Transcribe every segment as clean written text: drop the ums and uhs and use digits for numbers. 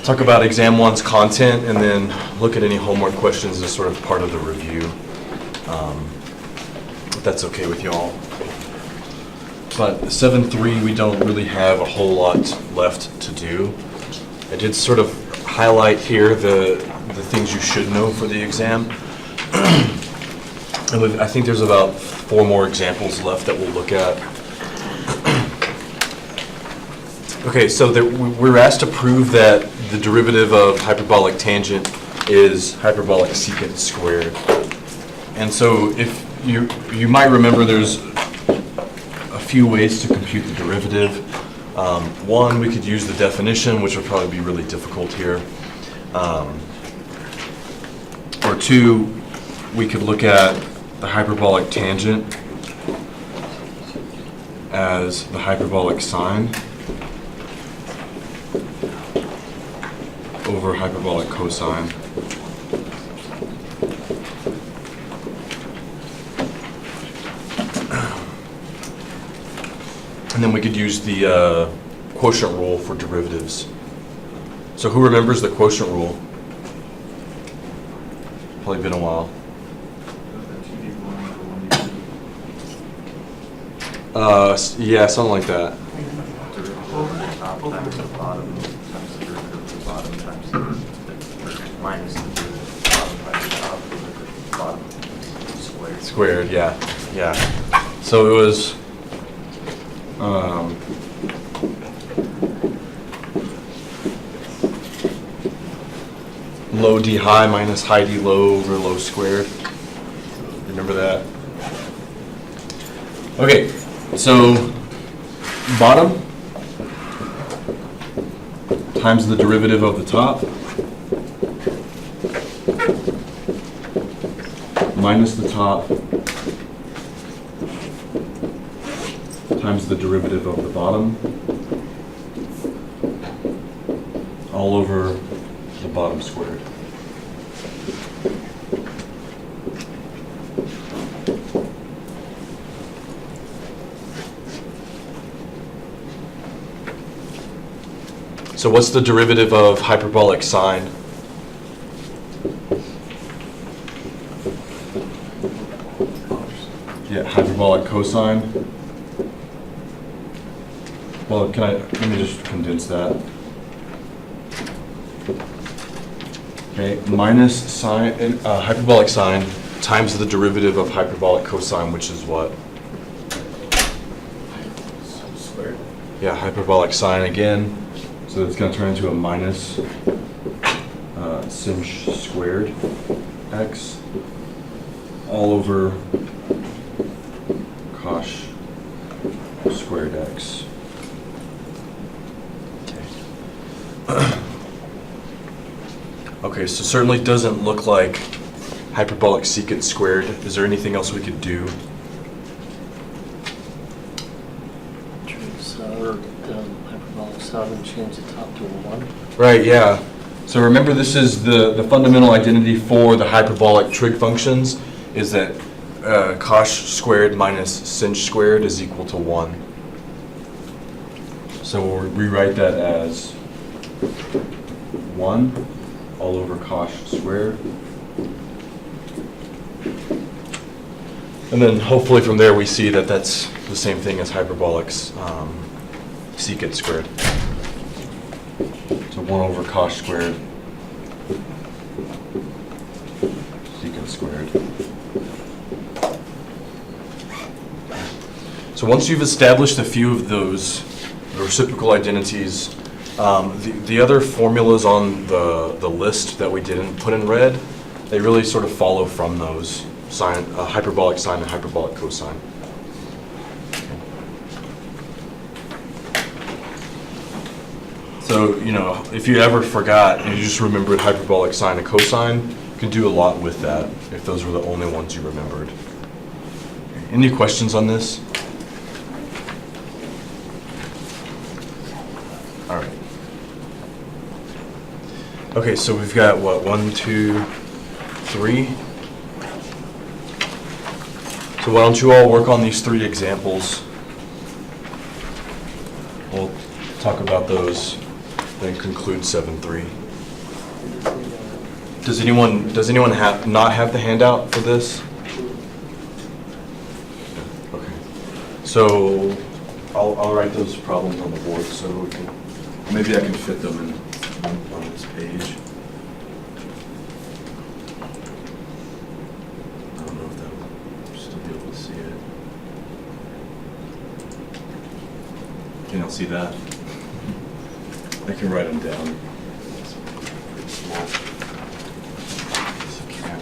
talk about exam one's content, and then look at any homework questions as sort of part of the review. If that's okay with y'all. But 7.3, we don't really have a whole lot left to do. I did sort of highlight here the things you should know for the exam. And I think there's about 4 more examples left that we'll look at. Okay, so we're asked to prove that the derivative of hyperbolic tangent is hyperbolic secant squared. And so if you might remember, there's a few ways to compute the derivative. One, we could use the definition, which would probably be really difficult here. Or 2, we could look at the hyperbolic tangent as the hyperbolic sine over hyperbolic cosine. And then we could use the quotient rule for derivatives. So who remembers the quotient rule? Probably been a while. Yeah, something like that. Squared, yeah. So it was low d high minus high d low over low squared. Remember that? Okay, so bottom times the derivative of the top minus the top times the derivative of the bottom all over the bottom squared. So what's the derivative of hyperbolic sine? Yeah, hyperbolic cosine. Well, let me just condense that. Okay, minus sine, hyperbolic sine times the derivative of hyperbolic cosine, which is what? Squared. Yeah, hyperbolic sine again. So it's going to turn into a minus sinh squared x all over cos squared x. Okay, so certainly doesn't look like hyperbolic secant squared. Is there anything else we could do? Hyperbolic sine and change the top to a 1. Right, yeah. So remember, this is the fundamental identity for the hyperbolic trig functions, is that cos squared minus sinh squared is equal to 1. So we'll rewrite that as 1 all over cos squared. And then hopefully from there we see that that's the same thing as hyperbolic's secant squared. So 1 over cos squared secant squared. So once you've established a few of those reciprocal identities, the other formulas on the list that we didn't put in red, they really sort of follow from those sine, hyperbolic sine and hyperbolic cosine. So, you know, if you ever forgot and you just remembered hyperbolic sine and cosine, you can do a lot with that if those were the only ones you remembered. Any questions on this? All right. Okay, so we've got what, 1, 2, 3. So why don't you all work on these 3 examples? We'll talk about those then conclude 7.3. Does anyone not have the handout for this? Okay. So I'll write those problems on the board so we can, maybe I can fit them in on this page. I don't know if they'll still be able to see it. Can y'all see that? I can write them down. It's pretty small. Yes, I can.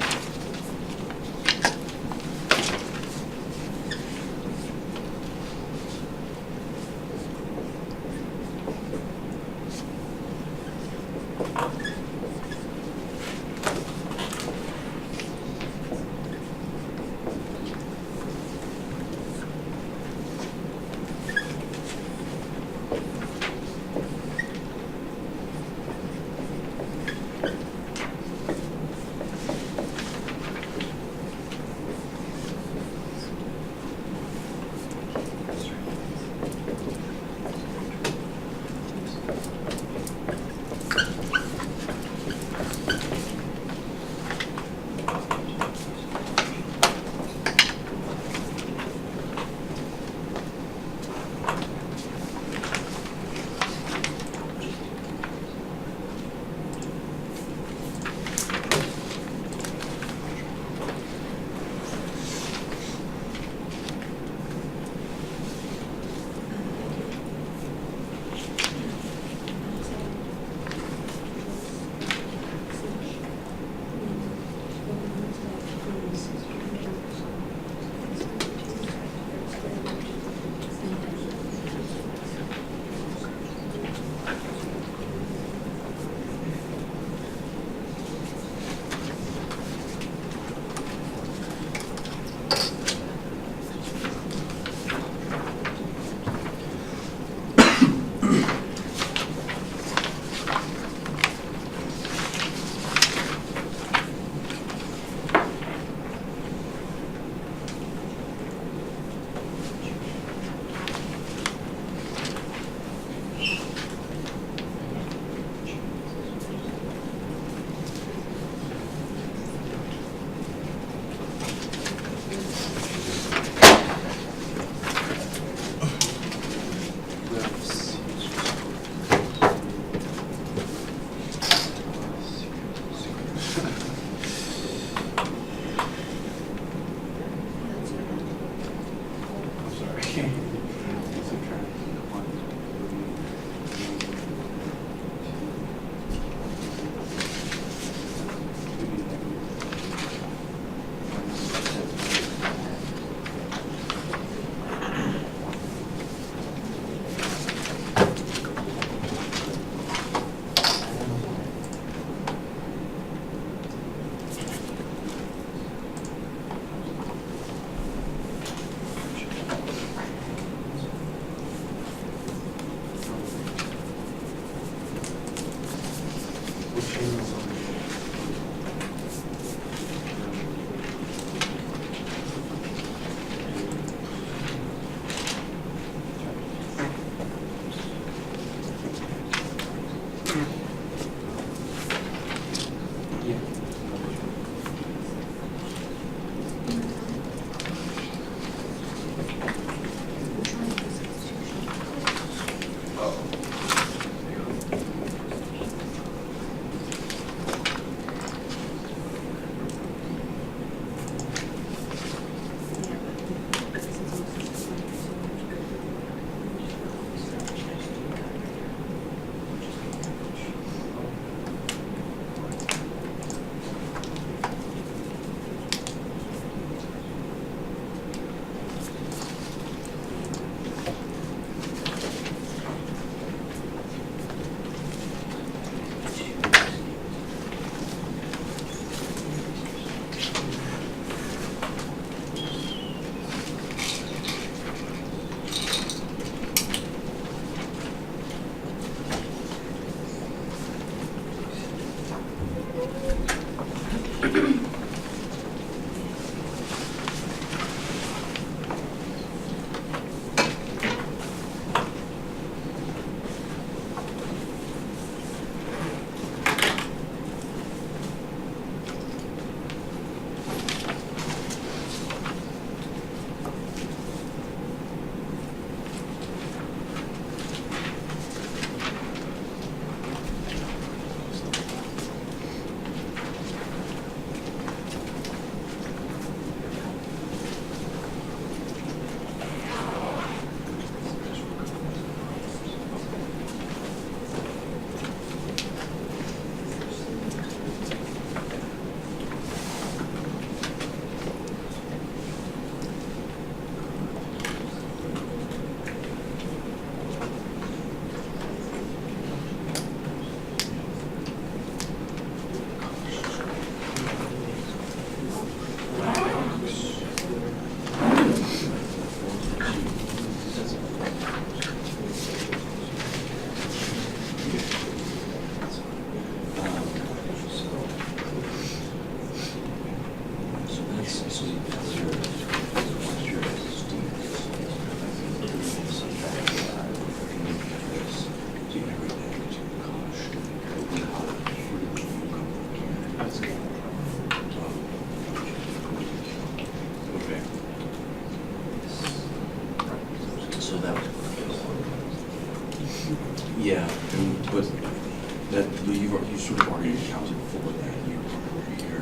That, you sort of already accounted for that year over year.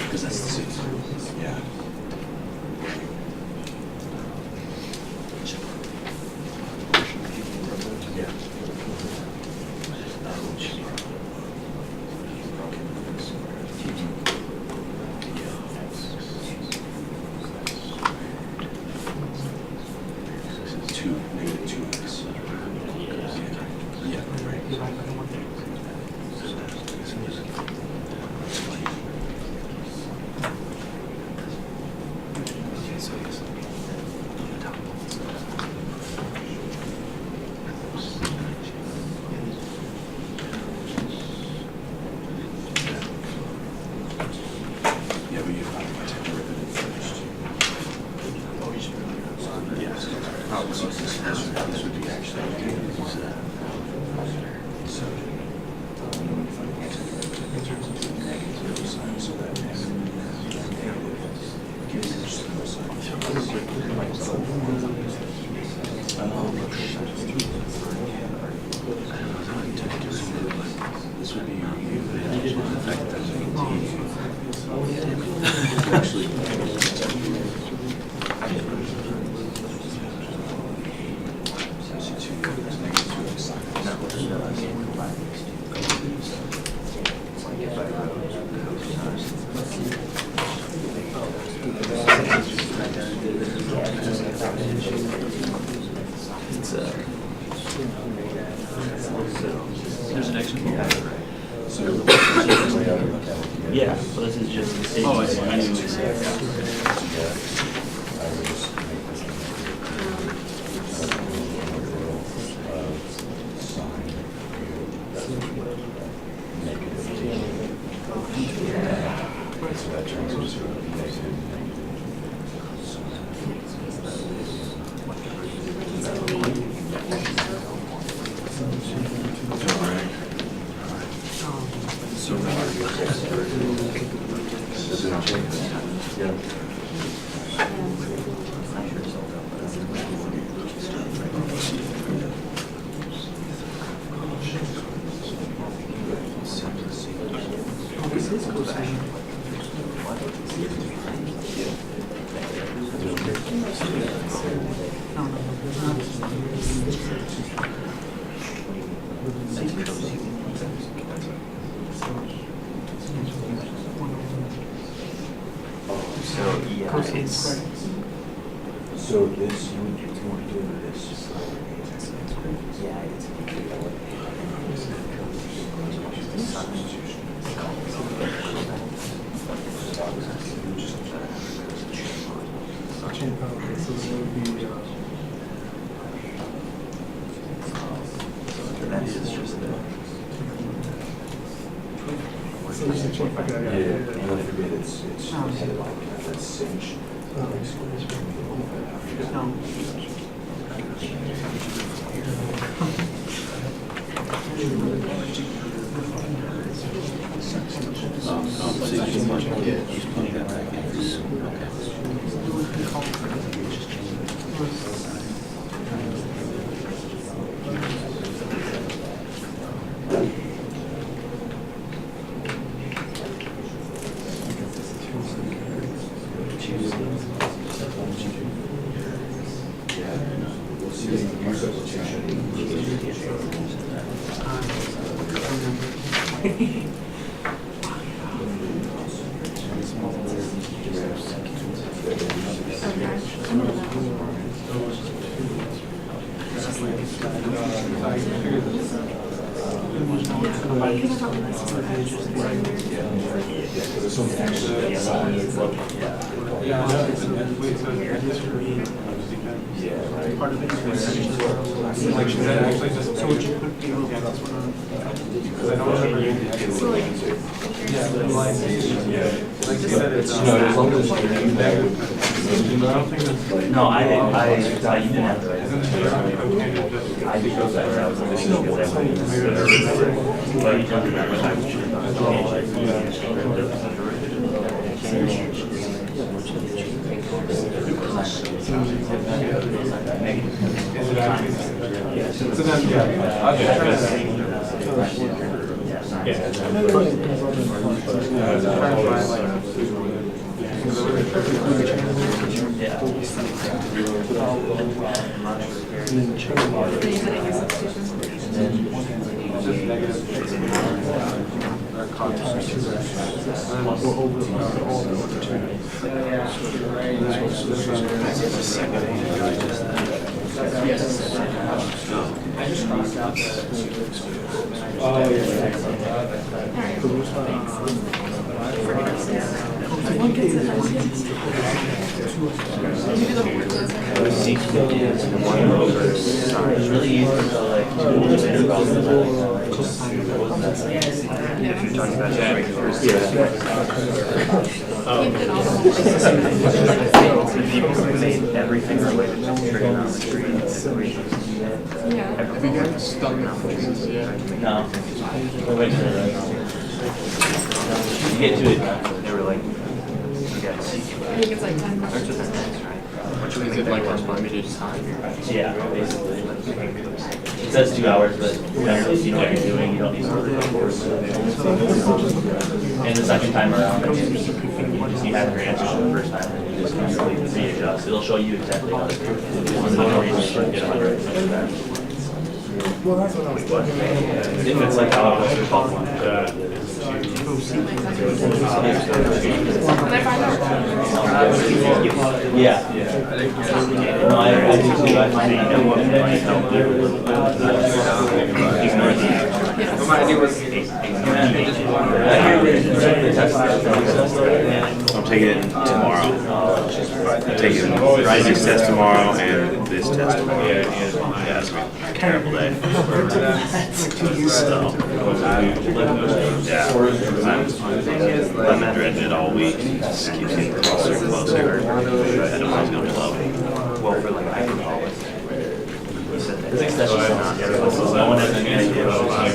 Because that's the six, yeah. Yeah. -2x. Yeah, right. Yeah, but you have to take derivative first. Yes. Oh, so this would be actually. So, so that this would be actually. There's an extra. Yeah, so this is just the same. Oh, I see. I knew what you said. So that turns into negative. So So this, you would do this. Yeah, it's. That is just the. Yeah, and I forget it's headed like that's cinch. Part of it is selection. So would you put the rule? Because I don't remember. Yeah, the line. Like you said, it's. No, I didn't, you didn't have to. I did go back, I was like, because I went. But you talked about what I was doing. Is it actually? So then, yeah, I'll just try to. It's really easy to like if you're talking about people who made everything related to trigonometry and equations. Have you guys stung the trees yet? No. You get to it, they were like, you guys. I think it's like 10 bucks. Is it like unlimited time? Yeah, basically. It says 2 hours, but if you know what you're doing, you don't need to worry about force. And the second time around, you have your answers for the first time, and you just completely readjust. It'll show you exactly how to do it. There's no reason to get 100% back. If it's like how it was your top one. When I find out. Yeah. No, I do too. I find that it might help you a little bit. Ignore the. My idea was. I'm taking it tomorrow. I'm taking physics test tomorrow and this test tomorrow. Yeah, it's gonna be a terrible day. So, yeah, I'm dreading it all week. It just keeps getting closer and closer. I don't know it's gonna be low. Well, for like hyperbolic. Physics test is not. No one has any idea what it's like.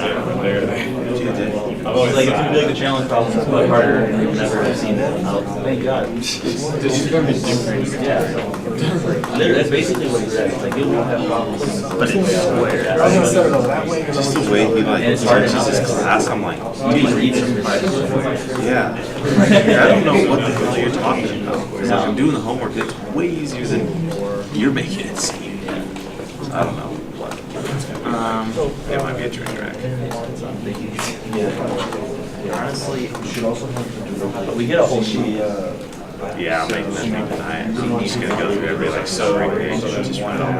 It's gonna be like the challenge problem, it's much harder, and you'll never have seen it. Thank God. Yeah. It's basically what he said. Like you won't have problems, but it's square. Just the way he like teaches his class, I'm like, You need to read some. yeah. I don't know what the hell you're talking about. Because like, I'm doing the homework, it's way easier than you're making it seem. I don't know. It might be a train wreck. Honestly, we get a whole sheet. Yeah, I'm making that thing tonight. I'm just gonna go through every like summary page and just run it all.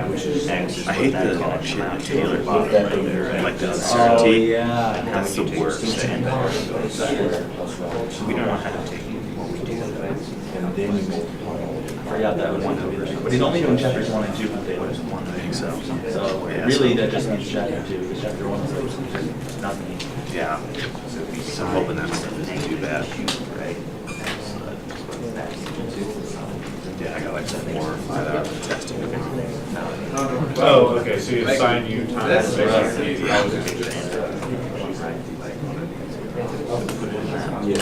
I hate the shit that Taylor did, like the uncertainty. That's the worst thing. We don't want to have to take what we do. I forgot that was one version. But he's only doing chapters 1 and 2 with the one thing, so Yeah, really so- that just means chapter 2, because chapter 1 is nothing. Yeah. So I'm hoping that stuff isn't too bad. Yeah, I got like 4 or 5 hours of testing tomorrow. Oh, okay, so you assign you time. That's basically. right. You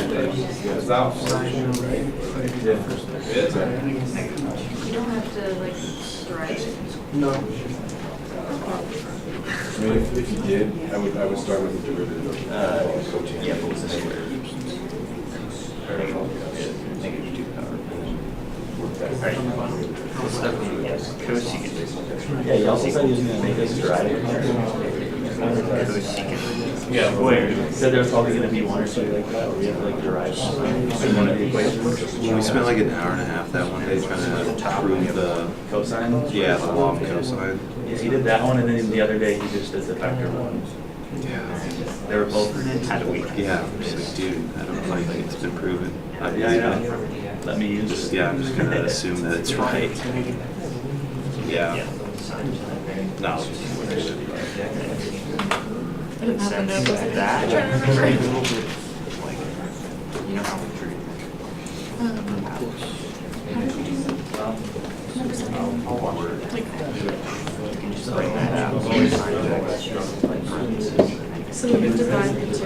don't have to like drive. No. I mean, if you did, I would start with the derivative of cotangent. Yeah, but what's the square? Yeah, you also said he was gonna make us drive. Yeah, where? Said there was probably gonna be 1 or 2 like that, where we have to like derive one of the equations. We spent like an hour and a half that one day trying to prove the, Cosine? yeah, the law of cosine. Yeah, he did that one, and then the other day he just did the vector one. Yeah. They were both had a week. Yeah, I'm just like, dude, I don't think it's been proven. Yeah, I know. Let me use Just, it. yeah, I'm just gonna assume that it's right. Yeah. No. I didn't have the notebook. I'm trying to remember. How did you do that? So we would divide into.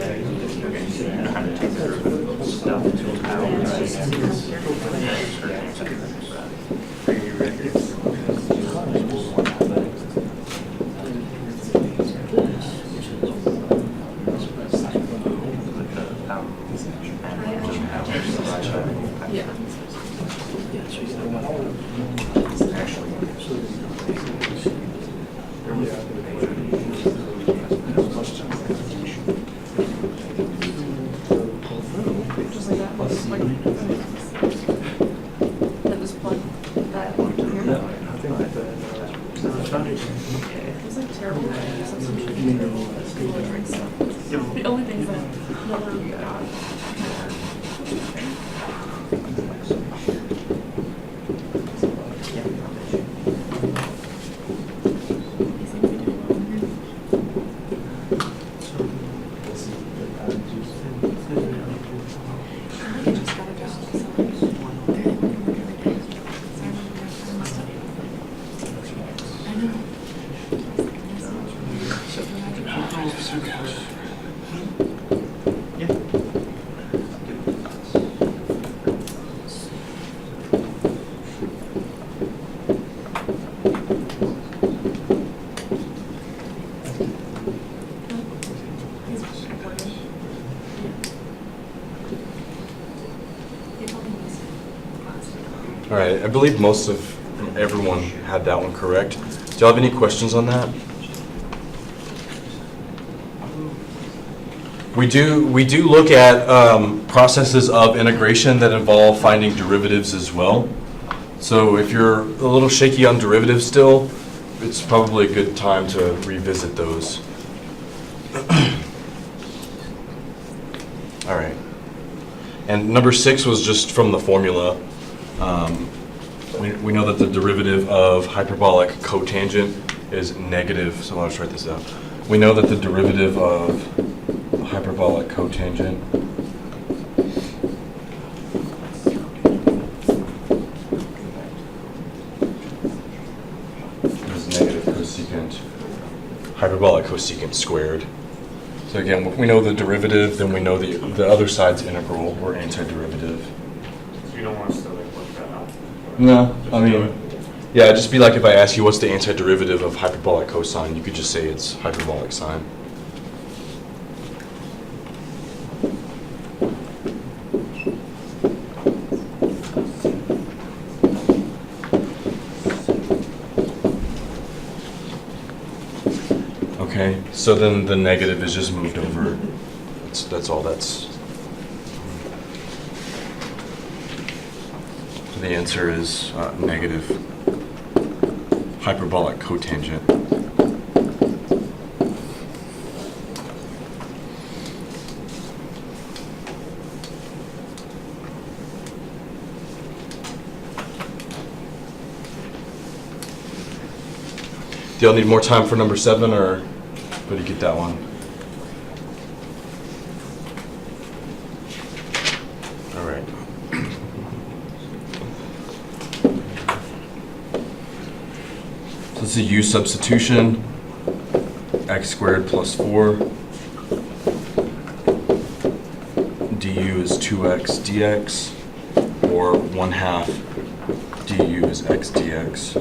All right, I believe most of everyone had that one correct. Do y'all have any questions on that? We do look at processes of integration that involve finding derivatives as well. So if you're a little shaky on derivatives still, it's probably a good time to revisit those. All right. And number 6 was just from the formula. We know that the derivative of hyperbolic cotangent is negative, so I'll just write this out. We know that the derivative of hyperbolic cotangent is negative cosecant, hyperbolic cosecant squared. So again, we know the derivative, then we know the other side's integral, or antiderivative. So you don't want us to like work that out? No, Just I do mean, it. yeah, it'd just be like if I ask you what's the antiderivative of hyperbolic cosine, you could just say it's hyperbolic sine. Okay, so then the negative is just moved over. That's all that's. So the answer is negative hyperbolic cotangent. Do y'all need more time for number 7, or did you get that one? All right. So this is a u substitution, x squared plus 4. du is 2x dx, or 1/2 du is x dx.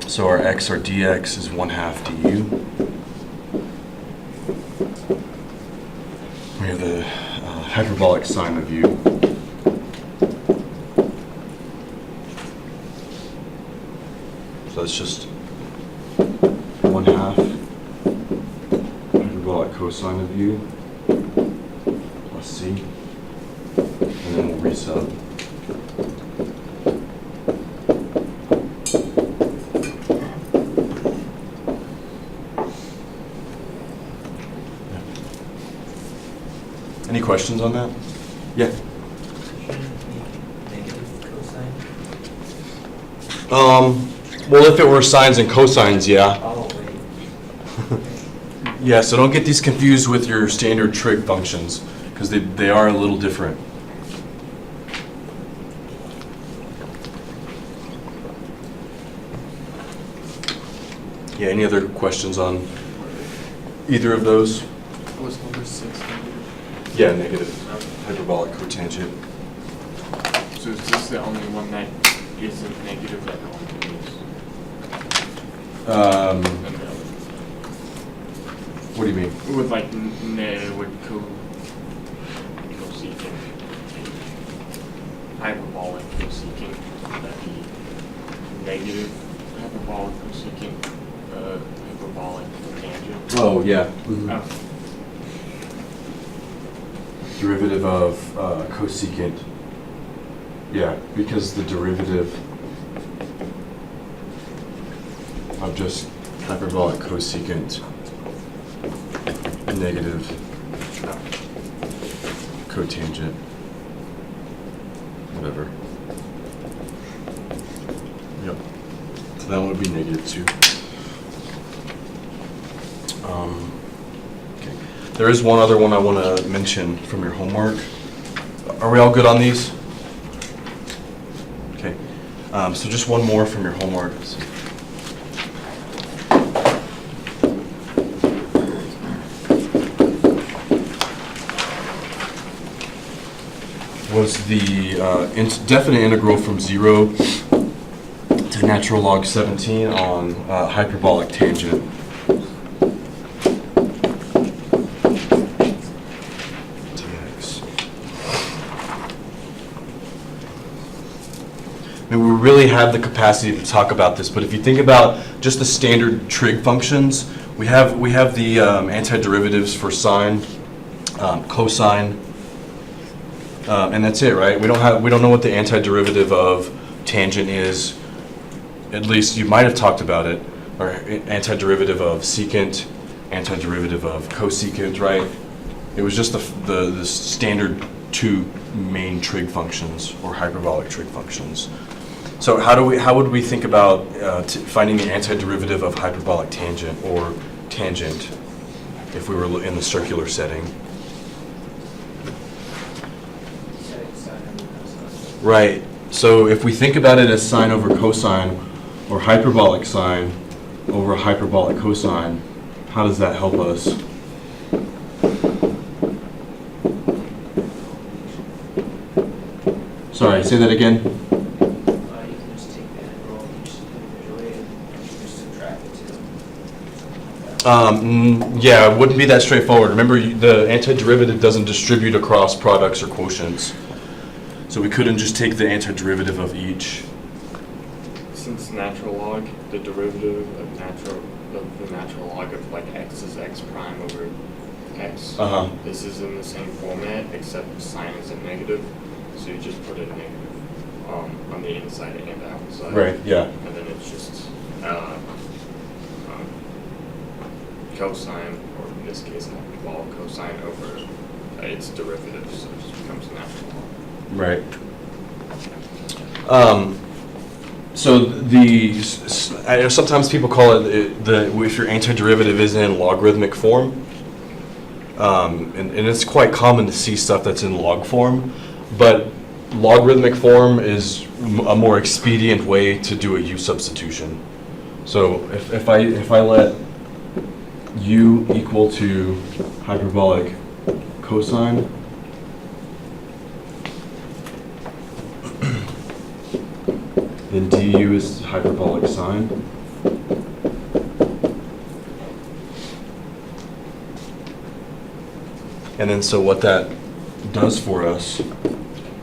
So our x, our dx, is 1/2 du. We have the hyperbolic sine of u. So it's just 1/2 hyperbolic cosine of u plus c. And then we'll resub. Any questions on that? Yeah. Negative cosine? Well, if it were sines and cosines, yeah. Oh, wait. Yeah, so don't get these confused with your standard trig functions, because they are a little different. Yeah, any other questions on either of those? Was number 6 negative? Yeah, negative hyperbolic cotangent. So is this the only one that isn't negative that no one can use? And the other- What do you mean? With like with cosecant, hyperbolic cosecant, would that be negative hyperbolic cosecant, hyperbolic tangent? Oh, yeah. Oh, Derivative of cosecant. Yeah, because the derivative of just hyperbolic cosecant negative cotangent, whatever. Yep. So that one would be -2. Okay. There is one other one I want to mention from your homework. Are we all good on these? Okay. So just one more from your homework. Was the definite integral from 0 to natural log 17 on hyperbolic tangent. Dx. I mean, we really have the capacity to talk about this, but if you think about just the standard trig functions, we have the antiderivatives for sine, cosine. And that's it, right? We don't know what the antiderivative of tangent is. At least you might have talked about it. Or antiderivative of secant, antiderivative of cosecant, right? It was just the standard 2 main trig functions or hyperbolic trig functions. So how would we think about finding the antiderivative of hyperbolic tangent or tangent if we were in the circular setting? Right. So if we think about it as sine over cosine or hyperbolic sine over hyperbolic cosine, how does that help us? Sorry, say that again. You can just take the integral of each individually and just subtract the 2. Yeah, it wouldn't be that straightforward. Remember, the antiderivative doesn't distribute across products or quotients. So we couldn't just take the antiderivative of each. Since natural log, the derivative of the natural log of like x is x prime over x. This is in the same format except sign is a negative, so you just put a negative on the inside and outside. Right. Yeah. And then it's just cosine, or in this case, hyperbolic cosine over its derivative, so it just becomes natural log. Right. So sometimes people call it if your antiderivative is in logarithmic form, and it's quite common to see stuff that's in log form, but logarithmic form is a more expedient way to do a u substitution. So if I let u equal to hyperbolic cosine, then du is hyperbolic sine. And then so what that does for us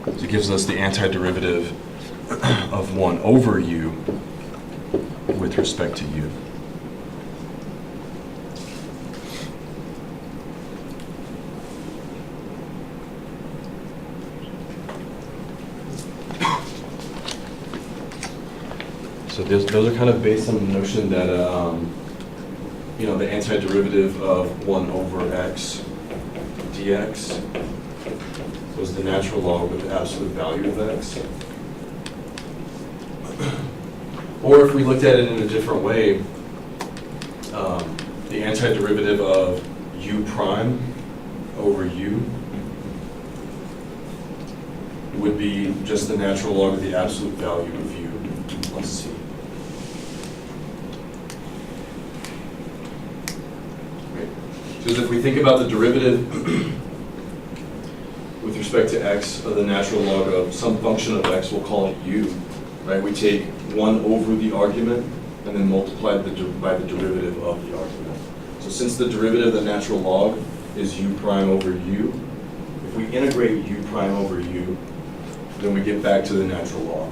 is it gives us the antiderivative of 1 over u with respect to u. So those are kind of based on the notion that, the antiderivative of 1 over x dx was the natural log of the absolute value of x. Or if we looked at it in a different way, the antiderivative of u prime over u would be just the natural log of the absolute value of u plus c. Because if we think about the derivative with respect to x of the natural log of some function of x, we'll call it u, right? We take 1 over the argument and then multiply by the derivative of the argument. So since the derivative of the natural log is u prime over u, if we integrate u prime over u, then we get back to the natural log.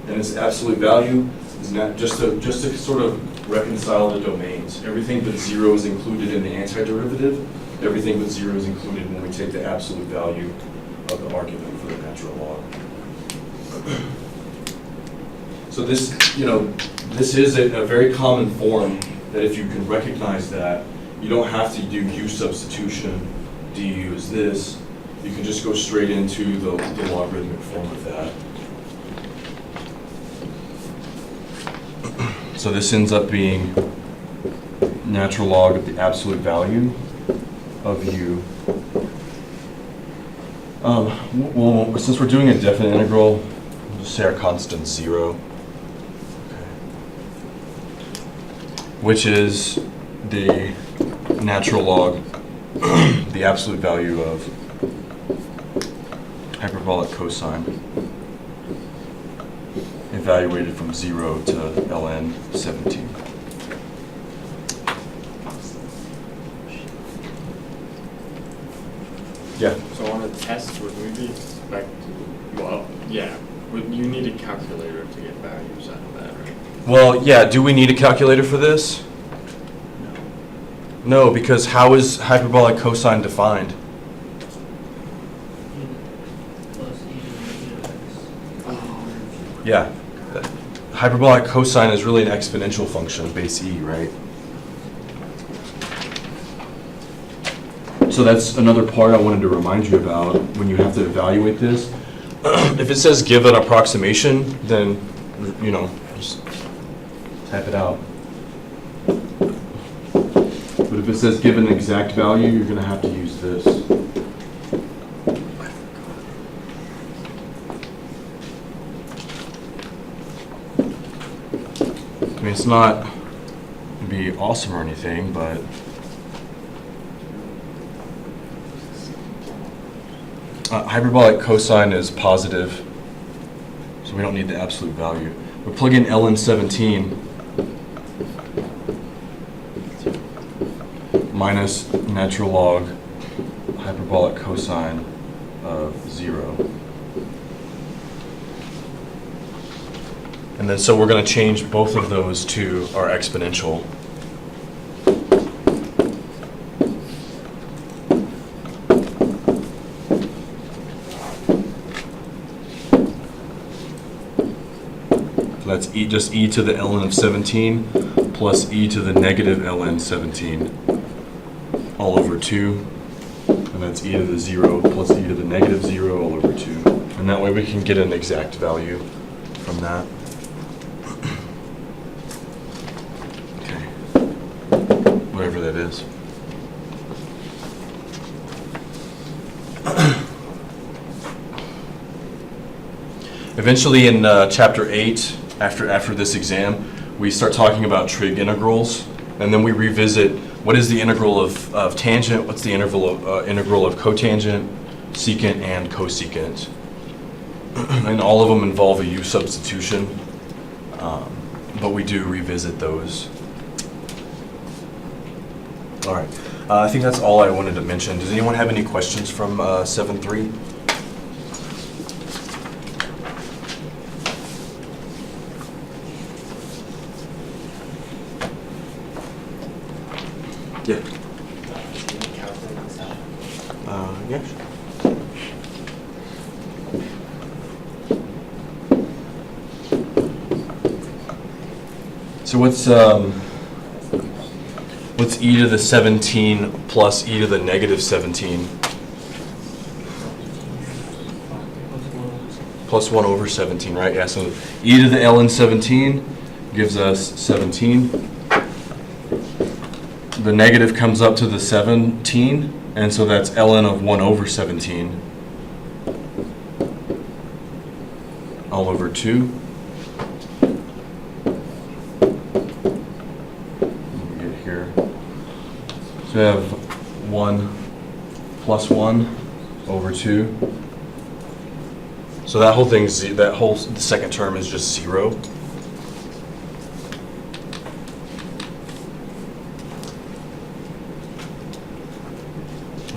And its absolute value is not just to sort of reconcile the domains. Everything but 0 is included in the antiderivative. Everything but 0 is included when we take the absolute value of the argument for the natural log. So this, this is a very common form that if you can recognize that, you don't have to do u substitution, du is this. You can just go straight into the logarithmic form of that. So this ends up being natural log of the absolute value of u. Well, since we're doing a definite integral, we'll just say our constant's 0. Which is the natural log, the absolute value of hyperbolic cosine, evaluated from 0 to ln 17. Yeah. So on a test, would we be expect? Well, yeah. Would you need a calculator to get values out of that, right? Well, yeah, do we need a calculator for this? No, because how is hyperbolic cosine defined? Yeah. Hyperbolic cosine is really an exponential function, base e, right? So that's another part I wanted to remind you about when you have to evaluate this. If it says give an approximation, then, you know, just type it out. But if it says give an exact value, you're going to have to use this. I mean, it's not going to be awesome or anything, but hyperbolic cosine is positive, so we don't need the absolute value. We plug in ln 17 minus natural log hyperbolic cosine of 0. And then so we're going to change both of those to our exponential. So that's just e to the ln of 17 plus e to the negative ln 17 all over 2. And that's e to the 0 plus e to the negative 0 all over 2. And that way we can get an exact value from that. Okay. Whatever that is. Eventually in chapter 8, after this exam, we start talking about trig integrals, and then we revisit what is the integral of tangent, what's the integral of cotangent, secant, and cosecant. And all of them involve a u substitution, but we do revisit those. All right, I think that's all I wanted to mention. Does anyone have any questions from 7.3? Yeah. Yeah. So what's e to the 17 plus e to the negative 17? Plus 1 over 17, right? Yeah, so e to the ln 17 gives us 17. The negative comes up to the 17, and so that's ln of 1 over 17 all over 2. Get here. So we have 1 plus 1 over 2. So that whole thing's, that whole the second term is just 0.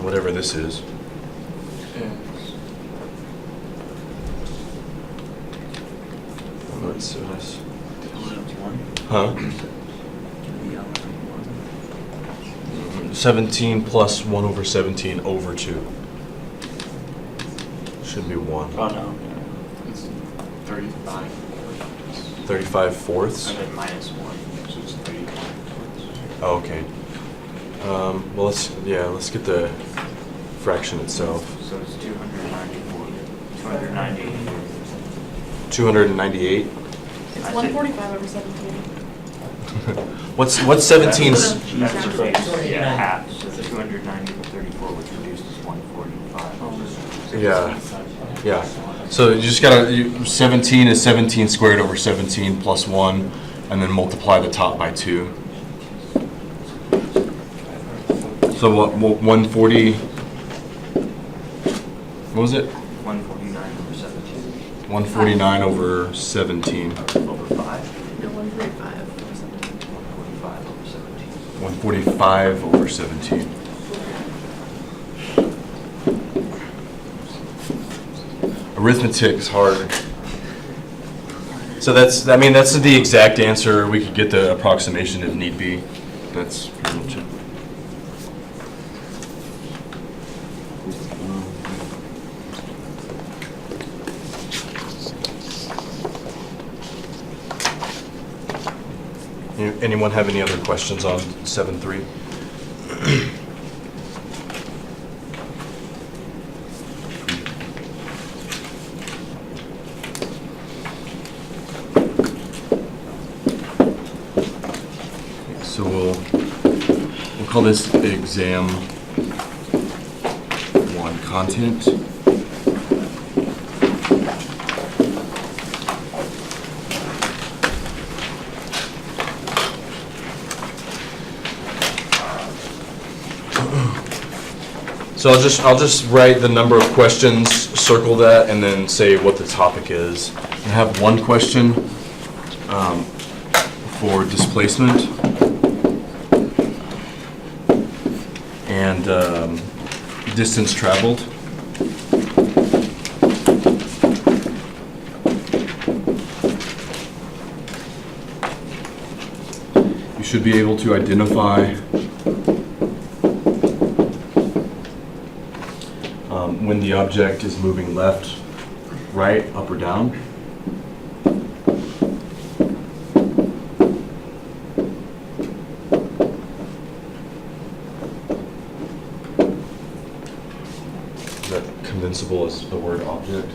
Whatever this is. What's this? Huh? 17 plus 1 over 17 over 2. Should be 1. Oh, no. It's 35. 35/4. And then minus 1, so it's 35. Oh, okay. Well, let's get the fraction itself. So it's 294, 290. 298. It's 145 over 17. What's 17's? That's your base, yeah, half, so the 290 to 34, which reduced is 145. Yeah. Yeah. So you just gotta, 17 is 17 squared over 17 plus 1, and then multiply the top by 2. So what, 140, what was it? 149 over 17. 149 over 17. Over 5. No, 145 over 17. 145 over 17. 145 over 17. Arithmetic is hard. So that's the exact answer. We could get the approximation if need be. That's pretty much it. Anyone have any other questions on 7.3? So we'll call this exam 1 content. So I'll just write the number of questions, circle that, and then say what the topic is. I have one question for displacement and distance traveled. You should be able to identify when the object is moving left, right, up, or down. Is that convincible as the word object?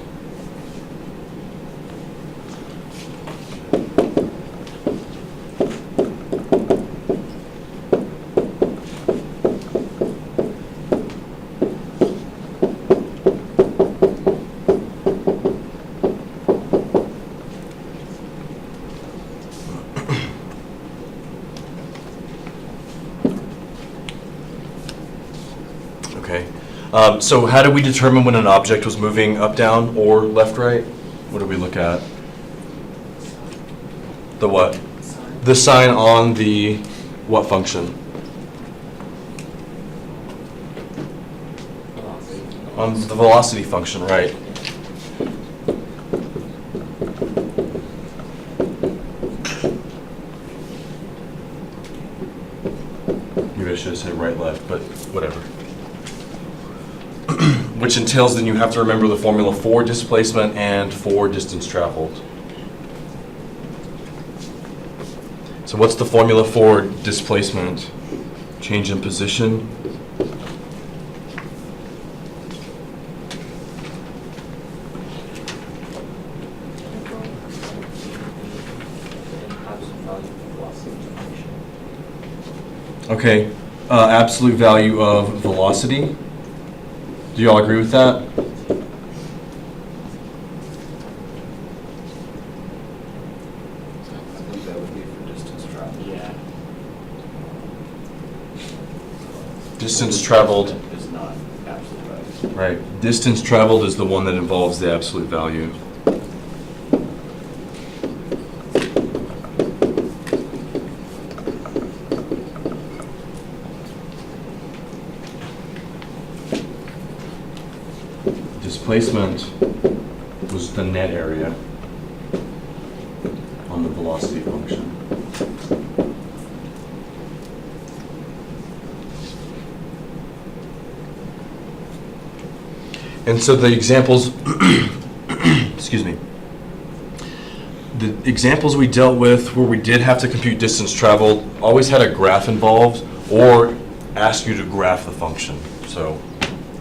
Okay. So how do we determine when an object was moving up, down, or left, right? What do we look at? The what? The sign on the what function? On the velocity function, right. Maybe I should have said right, left, but whatever. Which entails then you have to remember the formula for displacement and for distance traveled. So what's the formula for displacement? Change in position. Okay, absolute value of velocity. Do you all agree with that? I think that would be for distance traveled. Yeah. Distance traveled, Is not absolute value. right. Distance traveled is the one that involves the absolute value. Displacement was the net area on the velocity function. And so the examples, excuse me, the examples we dealt with where we did have to compute distance traveled always had a graph involved or ask you to graph the function. So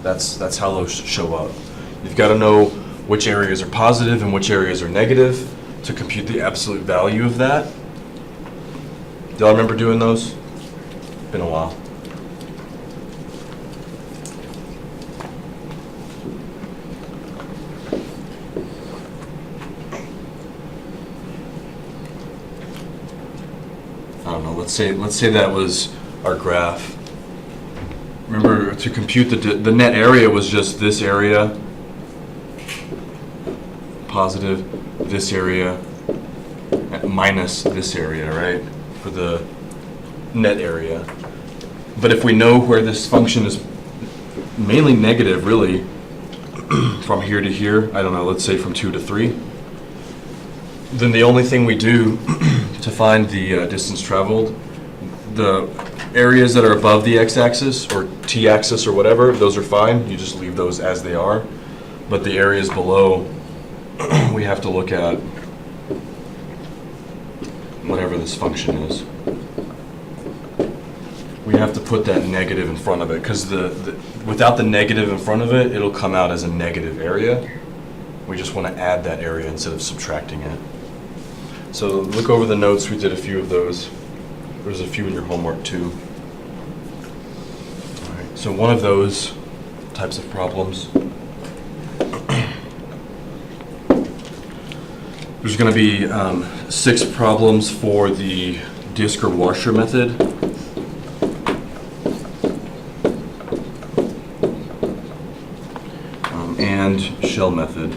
that's how those show up. You've got to know which areas are positive and which areas are negative to compute the absolute value of that. Do y'all remember doing those? Been a while. I don't know, let's say that was our graph. Remember, to compute the net area was just this area, positive, this area, minus this area, right? For the net area. But if we know where this function is mainly negative, really, from here to here, I don't know, let's say from 2 to 3, then the only thing we do to find the distance traveled, the areas that are above the x-axis or t-axis or whatever, those are fine. You just leave those as they are. But the areas below, we have to look at whatever this function is. We have to put that negative in front of it because without the negative in front of it, it'll come out as a negative area. We just want to add that area instead of subtracting it. So look over the notes. We did a few of those. There's a few in your homework too. All right. So one of those types of problems, there's going to be 6 problems for the disk or washer method. And shell method.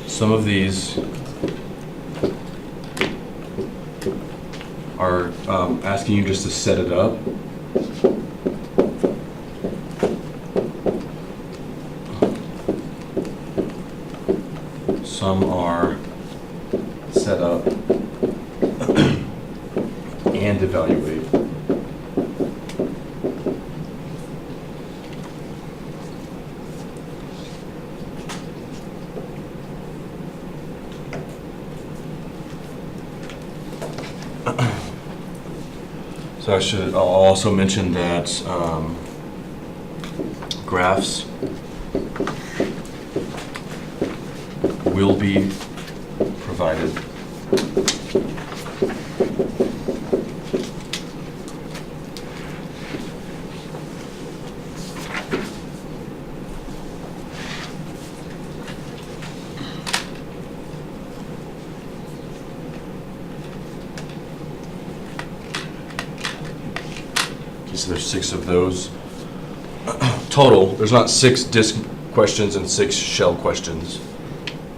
Some of these are asking you just to set it up. Some are set up and evaluate. So I'll also mention that graphs will be provided. So there's 6 of those total. There's not 6 disk questions and 6 shell questions,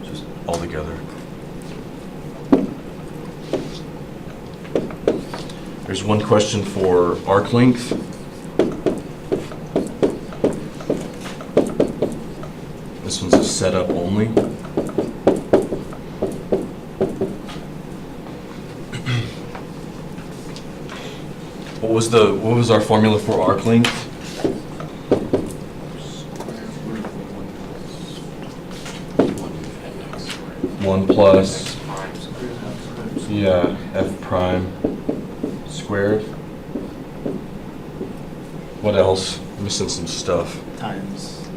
just all together. There's one question for arc length. This one's a setup only. What was our formula for arc length? One plus, yeah, f prime squared. What else? Missing some stuff. Times.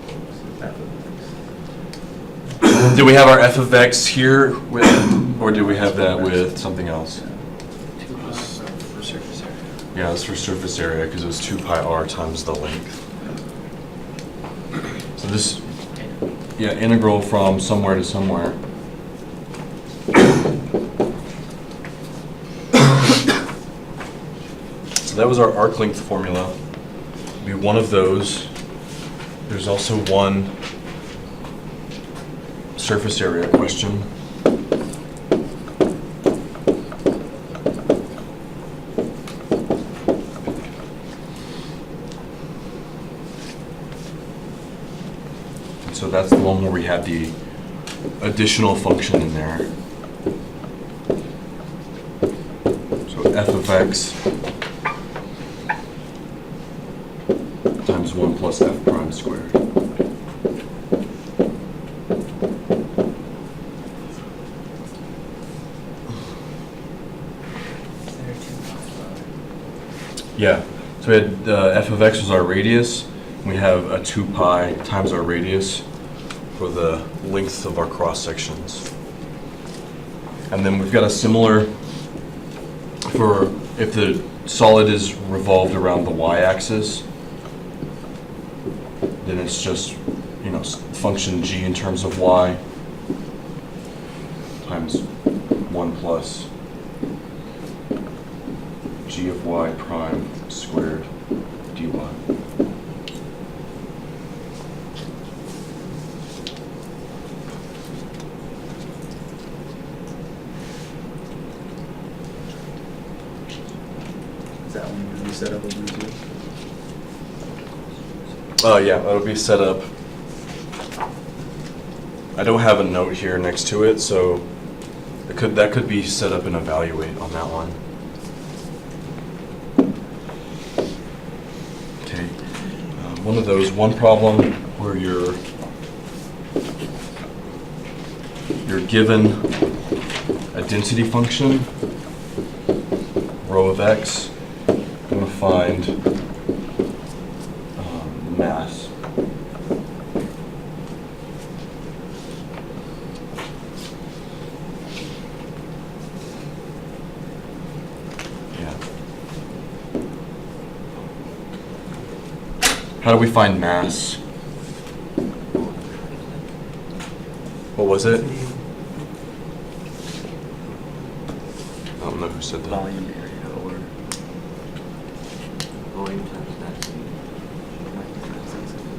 Do we have our f of x here with, or do we have that with something else? Yeah, it's for surface area because it was 2 pi r times the length. So this, yeah, integral from somewhere to somewhere. So that was our arc length formula. Be one of those. There's also one surface area question. So that's the one where we have the additional function in there. of x times 1 plus f prime squared. Yeah, so we had f of x was our radius. We have a 2 pi times our radius for the length of our cross sections. And then we've got a similar for if the solid is revolved around the y-axis, then it's just, you know, function g in terms of y times 1 plus g of y prime squared dy. Is that one you set up over two? Oh yeah, that'll be set up. I don't have a note here next to it, so that could be set up and evaluate on that one. Okay, one of those, one problem where you're given a density function, rho of x. I'm going to find mass. Yeah. How do we find mass? What was it? I don't know who said that. Volume area or volume times density.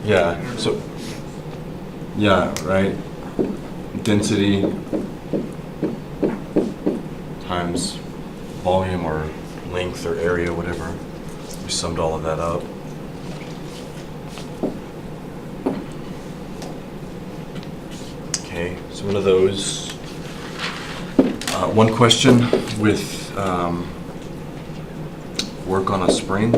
Yeah, so, yeah, right. Density times volume or length or area, whatever. We summed all of that up. Okay, so one of those. One question with work on a spring.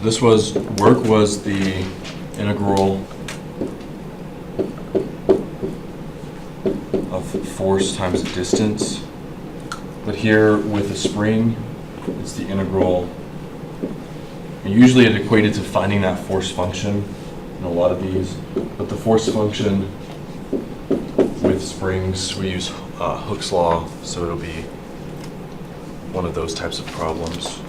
This was, work was the integral of force times distance. But here with a spring, it's the integral. And usually it equated to finding that force function in a lot of these. But the force function with springs, we use Hooke's law, so it'll be one of those types of problems.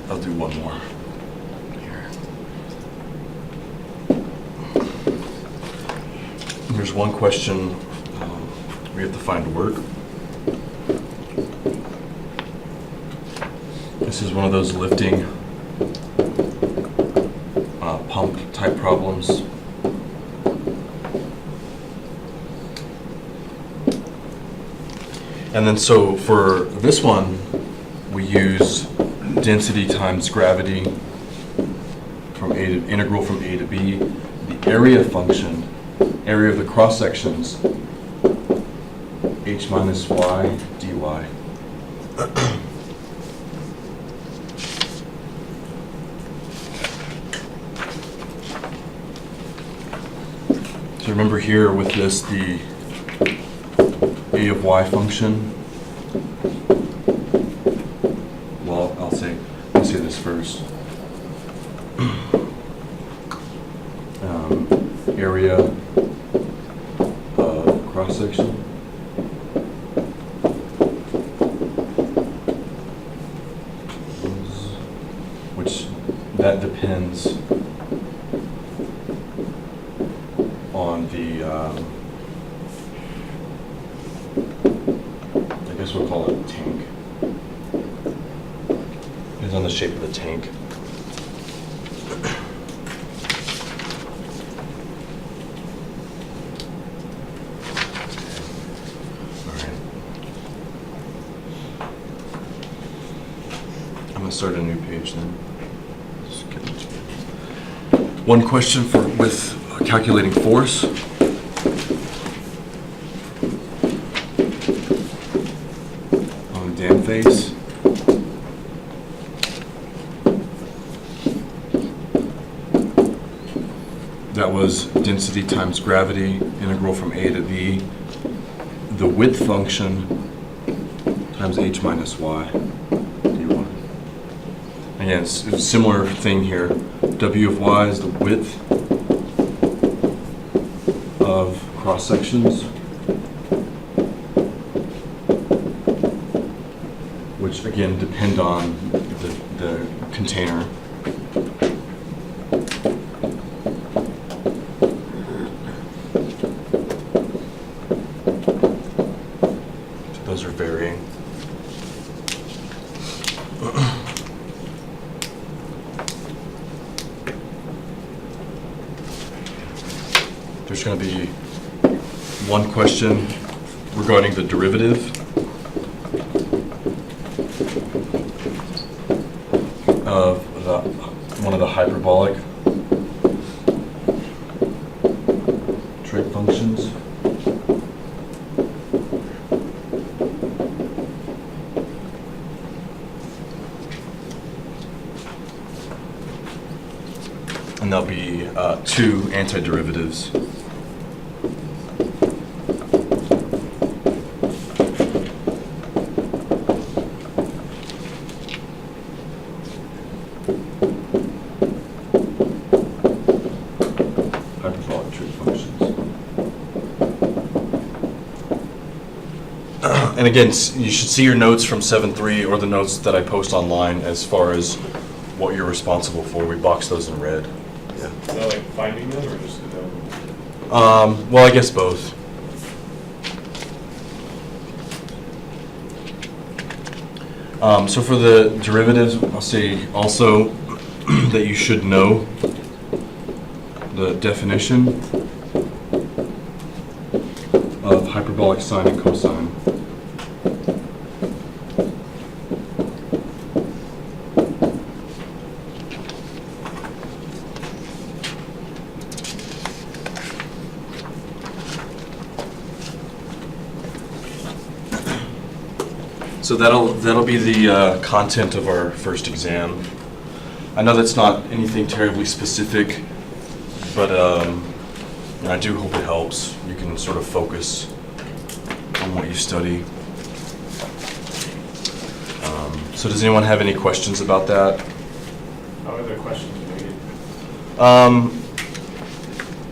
I'll do one more here. Here's one question. We have to find work. This is one of those lifting pump type problems. And then so for this one, we use density times gravity from integral from A to B. The area function, area of the cross sections, h minus y dy. So remember here with this, the a of y function. Well, I'll say this first. Area of cross section. Which that depends on the, I guess we'll call it a tank. Depends on the shape of the tank. I'm gonna start a new page then. Just get into it. One question with calculating force. On the dam face. That was density times gravity, integral from A to B. The width function times h minus y. Again, it's a similar thing here. W of y is the width of cross sections, which again depend on the container. So those are varying. There's going to be one question regarding the derivative of one of the hyperbolic trig functions. And there'll be two antiderivatives. Hyperbolic trig functions. And again, you should see your notes from 7.3 or the notes that I post online as far as what you're responsible for. We box those in red. Is that like finding them or just Well, I guess both. So for the derivatives, I'll say also that you should know the definition of hyperbolic sine and cosine. So that'll be the content of our first exam. I know that's not anything terribly specific, but I do hope it helps. You can sort of focus on what you study. So does anyone have any questions about that? How are the questions made?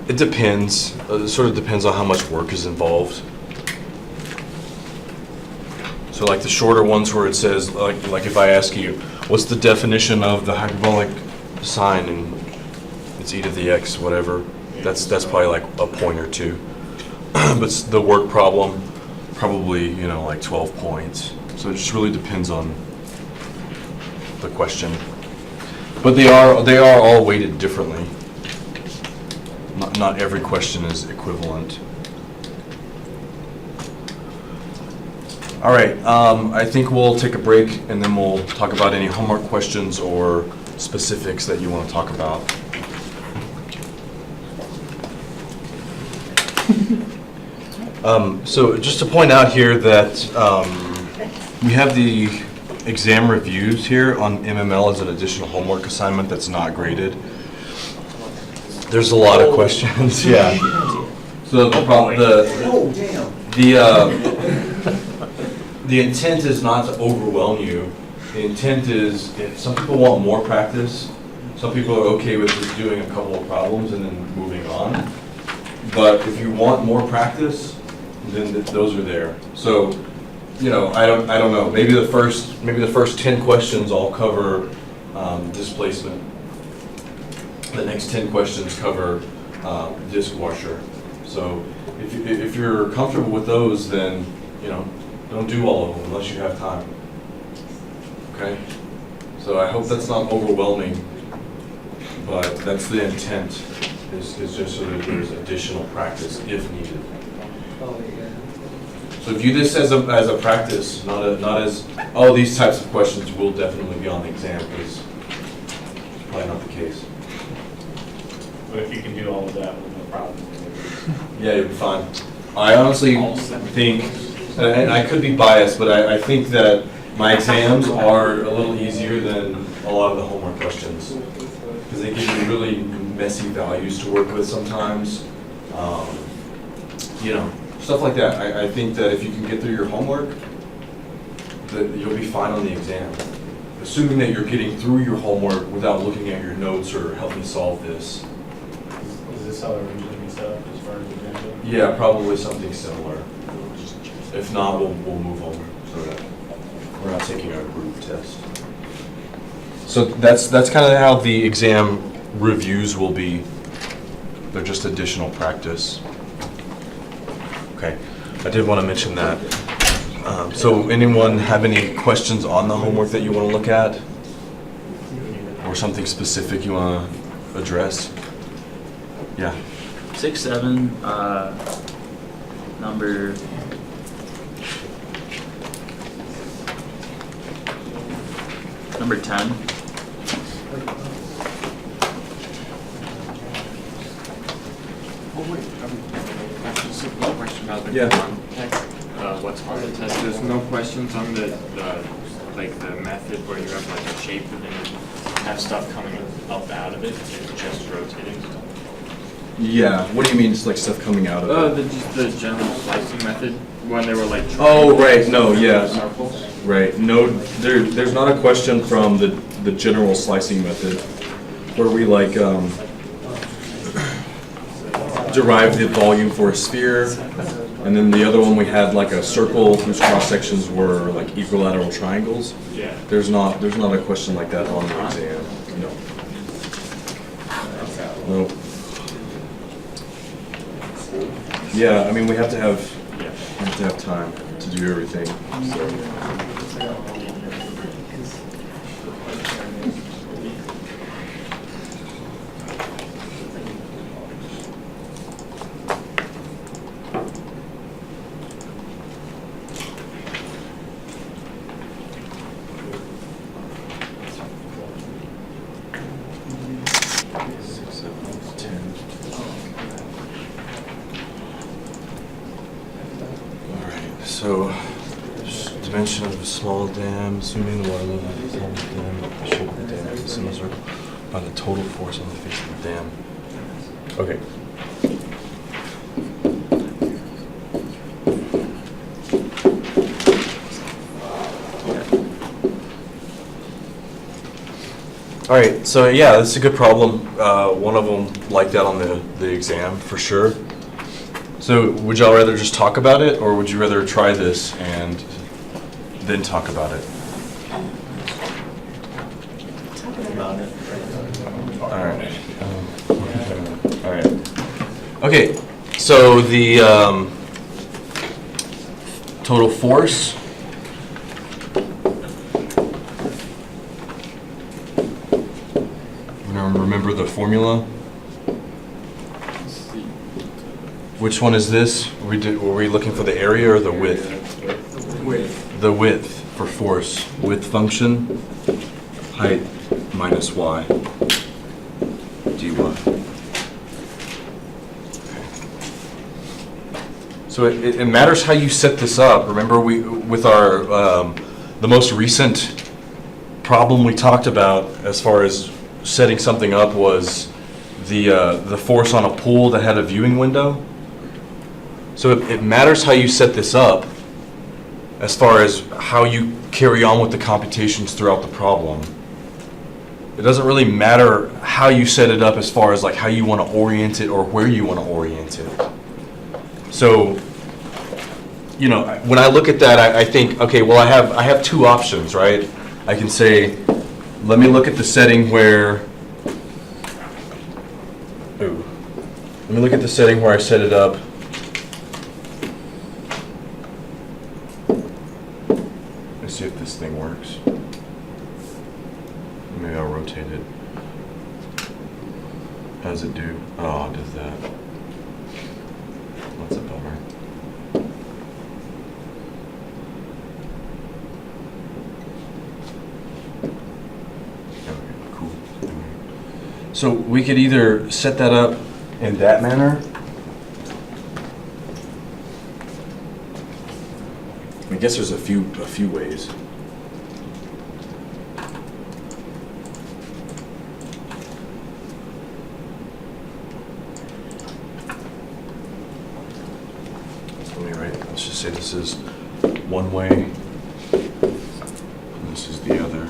It depends. It sort of depends on how much work is involved. So like the shorter ones where it says, like if I ask you, what's the definition of the hyperbolic sine, and it's e to the x, whatever, that's probably like a point or two. But the work problem, probably, like 12 points. So it just really depends on the question. But they are all weighted differently. Not every question is equivalent. All right, I think we'll take a break and then we'll talk about any homework questions or specifics that you want to talk about. So just to point out here that we have the exam reviews here on MML as an additional homework assignment that's not graded. There's a lot of questions, yeah. So the intent is not to overwhelm you. The intent is, if some people want more practice, some people are okay with just doing a couple of problems and then moving on. But if you want more practice, then those are there. So, I don't know. Maybe the first 10 questions all cover displacement The next 10 questions cover disc washer. So if you're comfortable with those, then, you know, don't do all of them unless you have time. Okay? So I hope that's not overwhelming, but that's the intent, is just so that there's additional practice if needed. So view this as a practice, not as, oh, these types of questions will definitely be on the exam, because it's probably not the case. But if you can do all of that with no problem. Yeah, you'll be fine. I honestly think, and I could be biased, but I think that my exams are a little easier than a lot of the homework questions, because they give you really messy values to work with sometimes. You know, stuff like that. I think that if you can get through your homework, that you'll be fine on the exam. Assuming that you're getting through your homework without looking at your notes or help me solve this. Is this how it usually be set up as far as the exam? Yeah, probably something similar. If not, we'll move on so that we're not taking a group test. So that's kind of how the exam reviews will be. They're just additional practice. Okay, I did want to mention that. So anyone have any questions on the homework that you want to look at? Or something specific you want to address? Yeah. 6, 7, number. Number 10. Oh, wait, just a quick question about the Yeah. context. What's on the test? There's no questions on the method where you have like a shape and then you have stuff coming up out of it. It's just rotating stuff. Yeah, what do you mean, just like stuff coming out of Just the general slicing method when they were like. Oh, right, no, yeah. Circles. Right, no, there's not a question from the general slicing method where we like derive the volume for a sphere, and then the other one we had like a circle whose cross sections were like equilateral triangles. Yeah. There's not a question like that on the exam. No. Nope. Yeah, I mean we have to have time to do everything. So. So, dimension of a small dam, assuming the water level of the small dam, the shape of the dam is a semicircle, by the total force on the face of the dam. Okay. All right, so yeah, that's a good problem. One of them like that on the exam for sure. So would y'all rather just talk about it, or would you rather try this and then talk about it? Talk about it. All right. All right. Okay, so the total force. Remember the formula? Which one is this? Were we looking for the area or the width? Width. The width for force. Width function, height minus y, dy. So it matters how you set this up. Remember, with our the most recent problem we talked about as far as setting something up was the force on a pool that had a viewing window. So it matters how you set this up as far as how you carry on with the computations throughout the problem. It doesn't really matter how you set it up as far as like how you want to orient it or where you want to orient it. So, you know, when I look at that, I think, okay, well, I have two options, right? I can say, let me look at the setting where ooh. Let me look at the setting where I set it up. Let's see if this thing works. Maybe I'll rotate it. How does it do? Oh, it does that. That's a bummer. Okay, cool. So we could either set that up in that manner. I guess there's a few ways. Let's just say this is one way, and this is the other.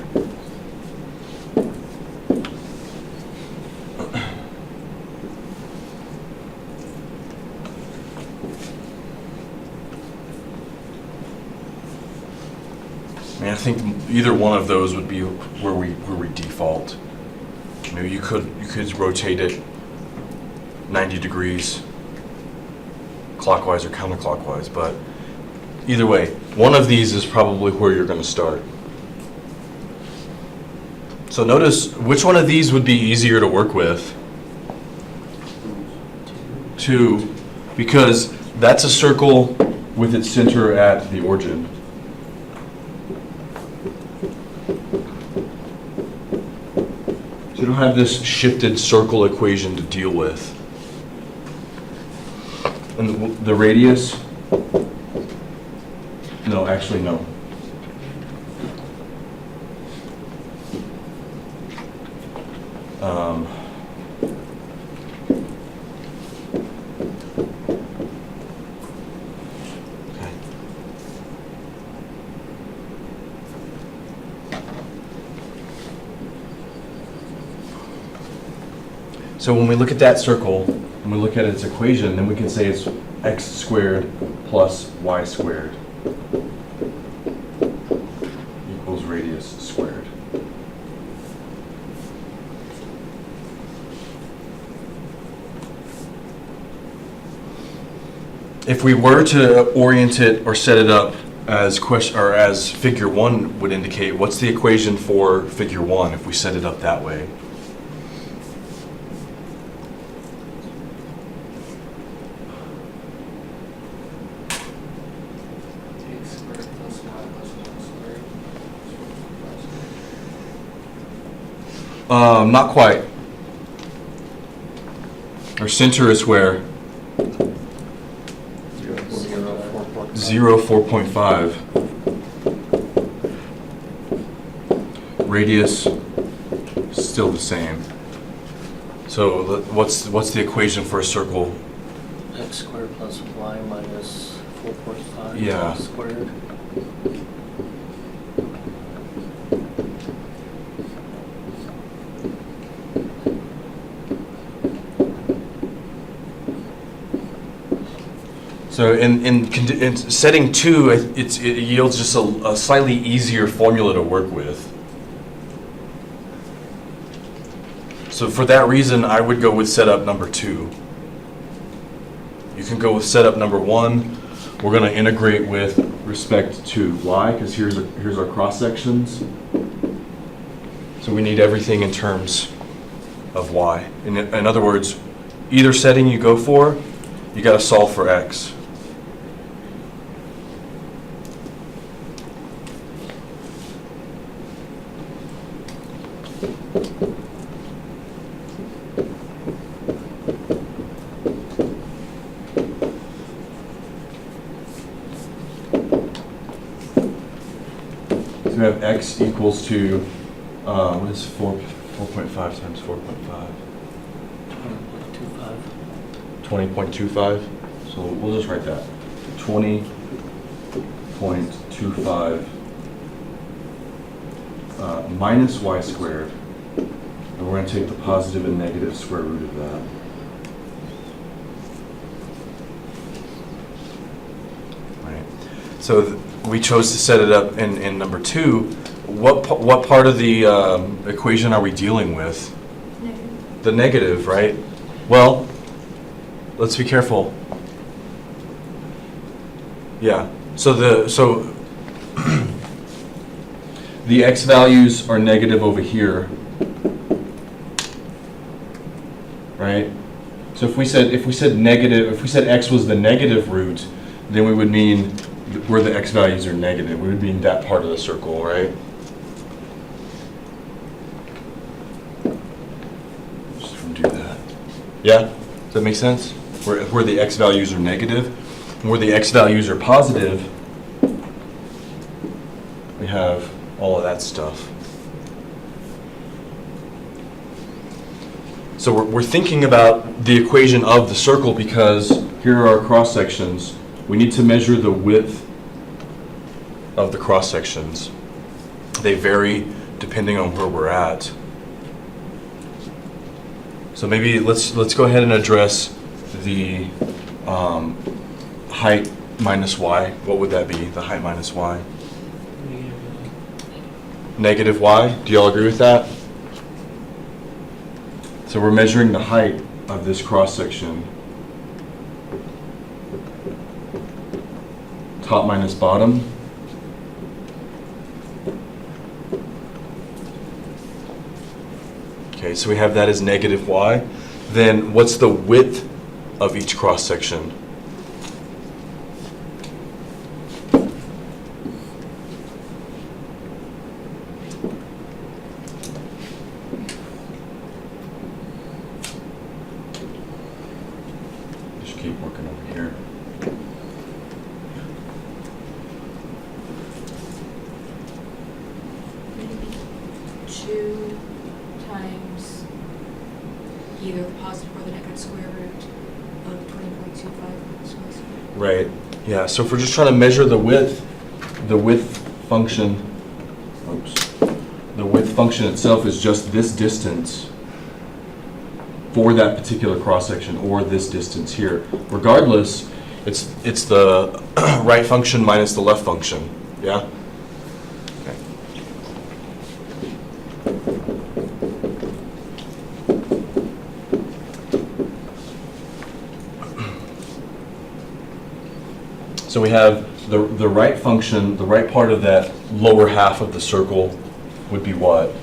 I mean, I think either one of those would be where we default. Maybe you could rotate it 90 degrees. Clockwise or counterclockwise, but either way, one of these is probably where you're going to start. So notice which one of these would be easier to work with. 2, because that's a circle with its center at the origin. So you don't have this shifted circle equation to deal with. And the radius? No, actually no. Okay. So when we look at that circle, when we look at its equation, then we can say it's x squared plus y squared equals radius squared. If we were to orient it or set it up as as figure 1 would indicate, what's the equation for figure 1 if we set it up that way? Not quite. Our center is where? 0, 4.5. Radius, still the same. So what's the equation for a circle? X squared plus y minus 4.5 Yeah. squared. So in setting 2, it yields just a slightly easier formula to work with. So for that reason, I would go with setup number 2. You can go with setup number 1. We're going to integrate with respect to y, because here's our cross sections. So we need everything in terms of y. In other words, either setting you go for, you got to solve for x. So we have x equals to, what is 4.5 times 4.5? 20.25. So we'll just write that. 20.25 minus y squared. And we're going to take the positive and negative square root of that. Right. So we chose to set it up in number 2. What part of the equation are we dealing with? Negative. The negative, right? Well, let's be careful. Yeah, so the x values are negative over here, right? So if we said negative, if we said x was the negative root, then we would mean where the x values are negative. We would mean that part of the circle, right? Just undo that. Yeah, does that make sense? Where the x values are negative, and where the x values are positive, we have all of that stuff. So we're thinking about the equation of the circle because here are our cross sections. We need to measure the width of the cross sections. They vary depending on where we're at. So maybe let's go ahead and address the height minus y. What would that be? The height minus y. Negative y. Do y'all agree with that? So we're measuring the height of this cross section. Top minus bottom. Okay, so we have that as negative y. Then what's the width of each cross section? Just keep working over here. Maybe 2 times either the positive or the negative square root of 20.25 square. Right. Yeah. So if we're just trying to measure the width function, the width function itself is just this distance for that particular cross section, or this distance here. Regardless, it's the right function minus the left function. Yeah. Okay. So we have the right function, the right part of that lower half of the circle would be what?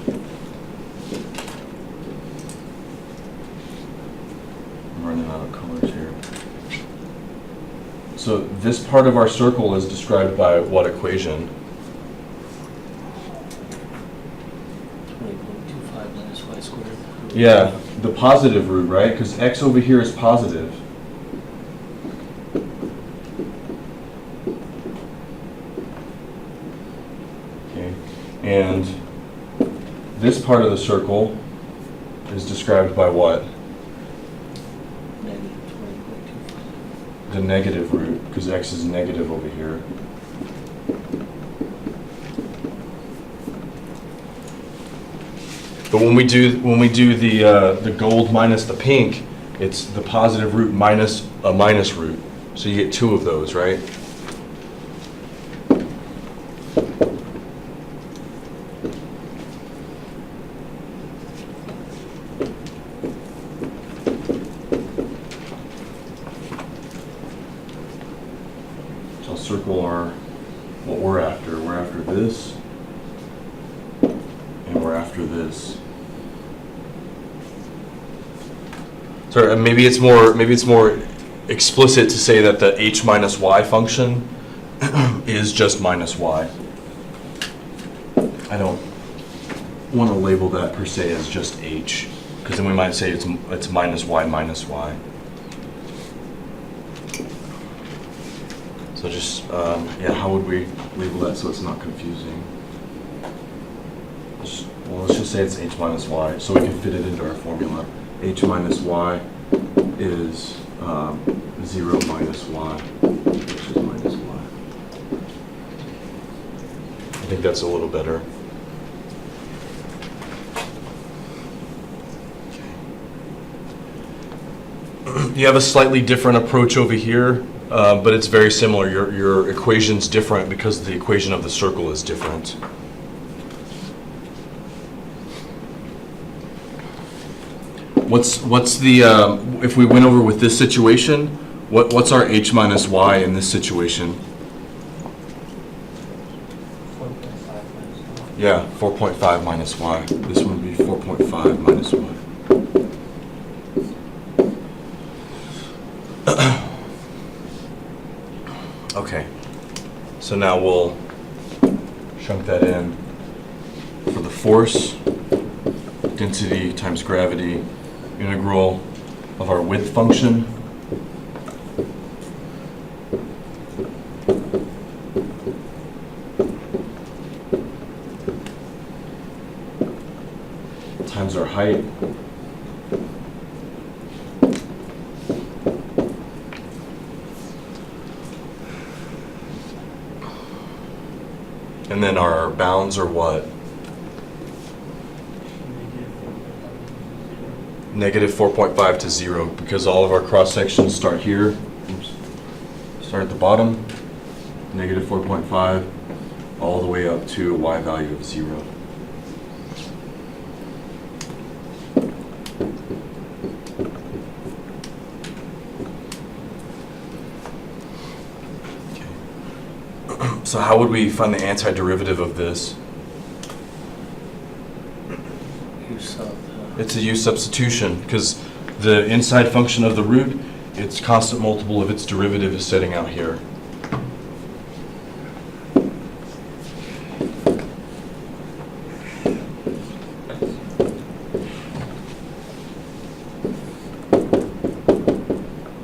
I'm running out of colors here. So this part of our circle is described by what equation? 20.25 minus y squared. Yeah, the positive root, right? Because x over here is positive. Okay, and this part of the circle is described by what? Negative 20.25. The negative root, because x is negative over here. But when we do the gold minus the pink, it's the positive root minus a minus root. So you get 2 of those, right? So I'll circle what we're after. We're after this, and we're after this. So maybe it's more explicit to say that the h minus y function is just minus y. I don't want to label that per se as just h, because then we might say it's minus y minus y. So just, yeah, how would we label that so it's not confusing? Well, let's just say it's h minus y, so we can fit it into our formula. H minus y is 0 minus y, which is minus y. I think that's a little better. You have a slightly different approach over here, but it's very similar. Your equation's different because the equation of the circle is different. what's the, if we went over with this situation, what's our h minus y in this situation? Yeah, 4.5 minus y. This one would be 4.5 minus y. Okay, so now we'll chunk that in for the force, density times gravity, integral of our width function. Times our height. And then our bounds are what? Negative 4.5 to 0, because all of our cross sections start here. Oops. Start at the bottom, negative 4.5, all the way up to a y value of 0. So how would we find the antiderivative of this? It's a u substitution, because the inside function of the root, its constant multiple of its derivative is setting out here.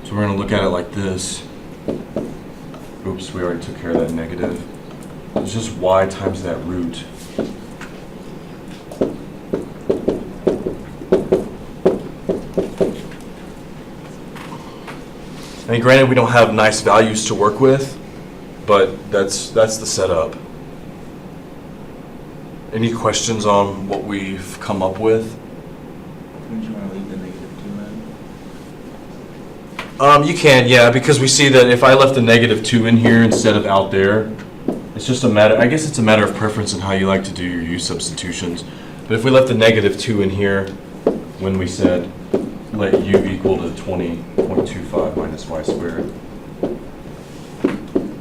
So we're going to look at it like this. Oops, we already took care of that negative. It's just y times that root. I mean, granted, we don't have nice values to work with, but that's the setup. Any questions on what we've come up with? Wouldn't you want to leave the -2 in? You can, yeah, because we see that if I left the -2 in here instead of out there, it's just a matter, I guess it's a matter of preference and how you like to do your u substitutions. But if we left the -2 in here when we said let u equal to 20.25 minus y squared,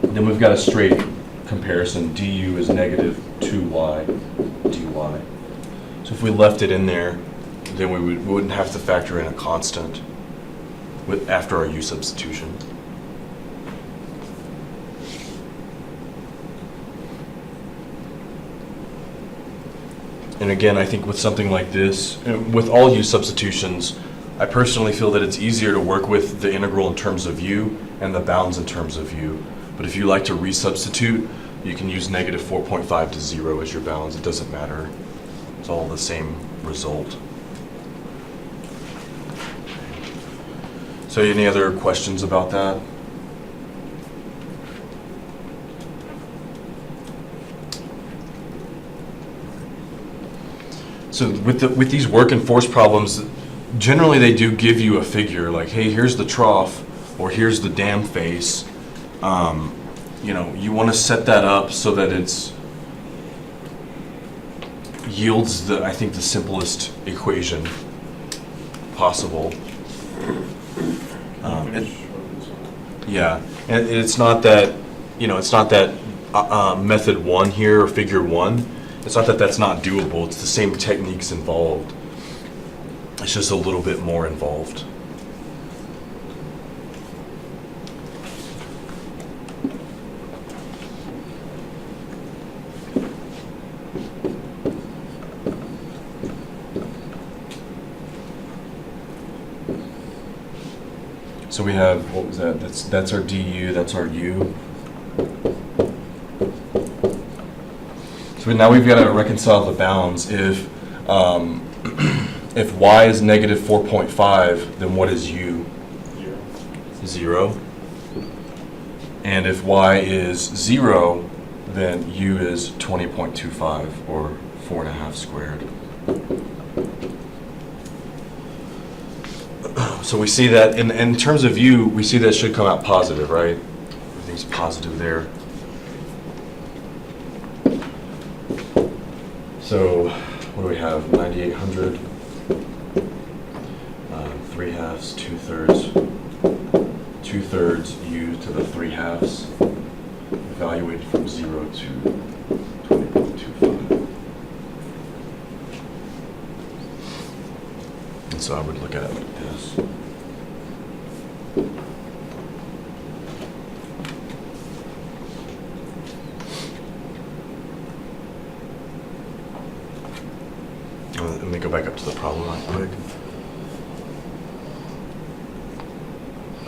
then we've got a straight comparison. du is negative 2y dy. So if we left it in there, then we wouldn't have to factor in a constant after our u substitution. And again, I think with something like this, with all u substitutions, I personally feel that it's easier to work with the integral in terms of u and the bounds in terms of u. But if you like to resubstitute, you can use negative 4.5 to 0 as your bounds. It doesn't matter. It's all the same result. So any other questions about that? So with these work and force problems, generally they do give you a figure like, hey, here's the trough or here's the dam face. You know, you want to set that up so that it's yields the, I think, the simplest equation possible. Yeah, and it's not that, you know, it's not that method 1 here or figure 1. It's not that that's not doable. It's the same techniques involved. It's just a little bit more involved. So we have, what was that? That's our du, that's our u. So now we've got to reconcile the bounds. If if y is negative 4.5, then what is u? 0. And if y is 0, then u is 20.25, or 4.5 squared. So we see that in terms of u, we see that should come out positive, right? Everything's positive there. So what do we have? 9,800. 3/2, 2/3. 2/3 u to the 3/2, evaluated from 0 to 20.25. And so I would look at it like this. Let me go back up to the problem real quick.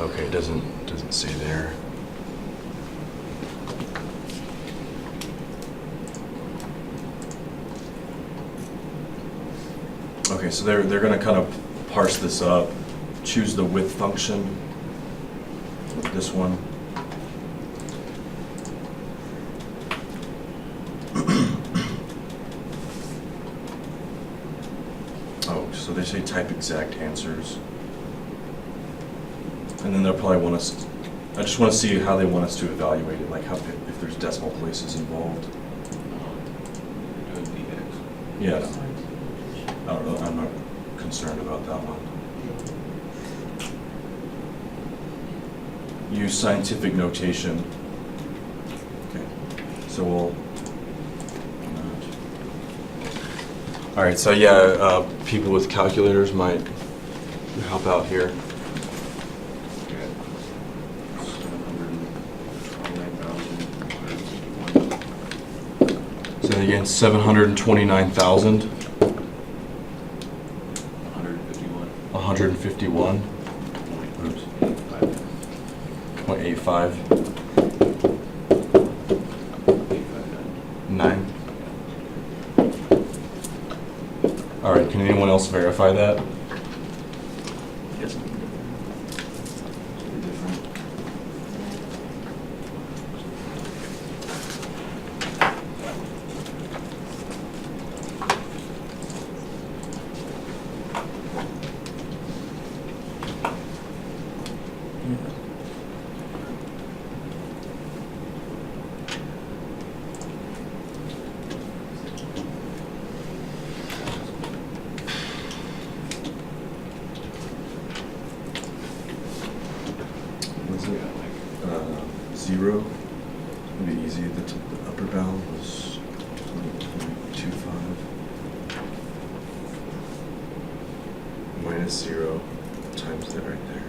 Okay, it doesn't say there. Okay, so they're gonna kind of parse this up, choose the width function, this one. Oh, so they say type exact answers. And then they'll probably want us, I just want to see how they want us to evaluate it, like how, if there's decimal places involved. Yeah. I don't know, I'm not concerned about that one. Use scientific notation. Okay, so we'll. All right, so yeah, people with calculators might help out here. So again, 729,000. 151. Oops. 0.85. 9. All right, can anyone else verify that? Yes. Was it 0? It'd be easy. The upper bound was 20.25 minus 0 times that right there.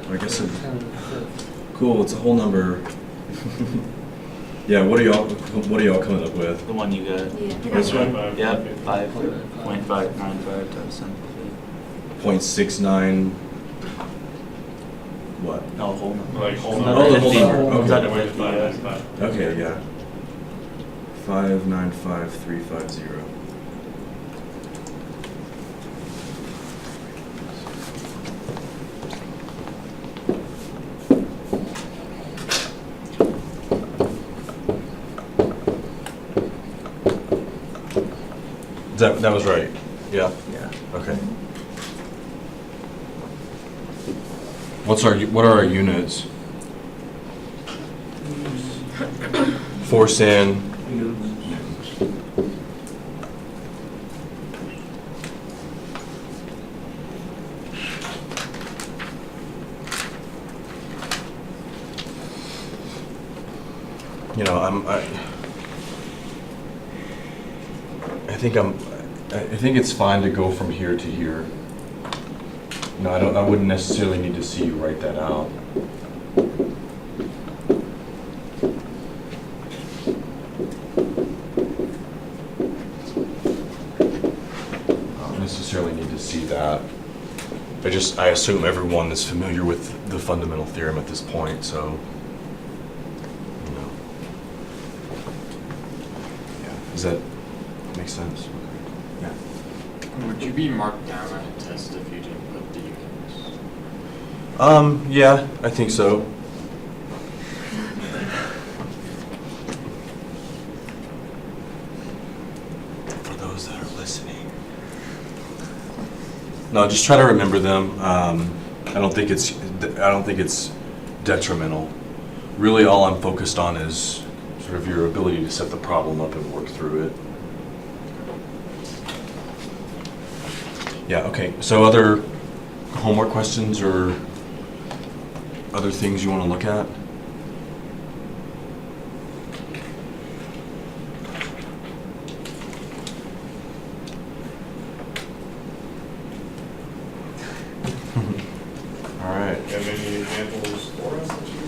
I guess it, cool. It's a whole number. Yeah. What are y'all coming up with? The one you got. Yeah. This one? Yep, 5.595 times 10. 0.69. What? No, whole number. Like whole Another number. Oh, the whole 50. number, okay. Another Wait, 50, five, yeah. five. Okay. Yeah. 595,350. That was right. Yeah. Yeah. Okay. What are our units? Force in. You know, I think it's fine to go from here to here. No, I wouldn't necessarily need to see you write that out. I don't necessarily need to see that. I assume everyone is familiar with the fundamental theorem at this point, so, you know. Yeah, does that make sense? Yeah. Would you be marked down on a test if you didn't put the units? Yeah, I think so. For those that are listening. No, just try to remember them. I don't think it's detrimental. Really, all I'm focused on is sort of your ability to set the problem up and work through it. Yeah, okay. So other homework questions or other things you want to look at? All right. You have any examples for us that you?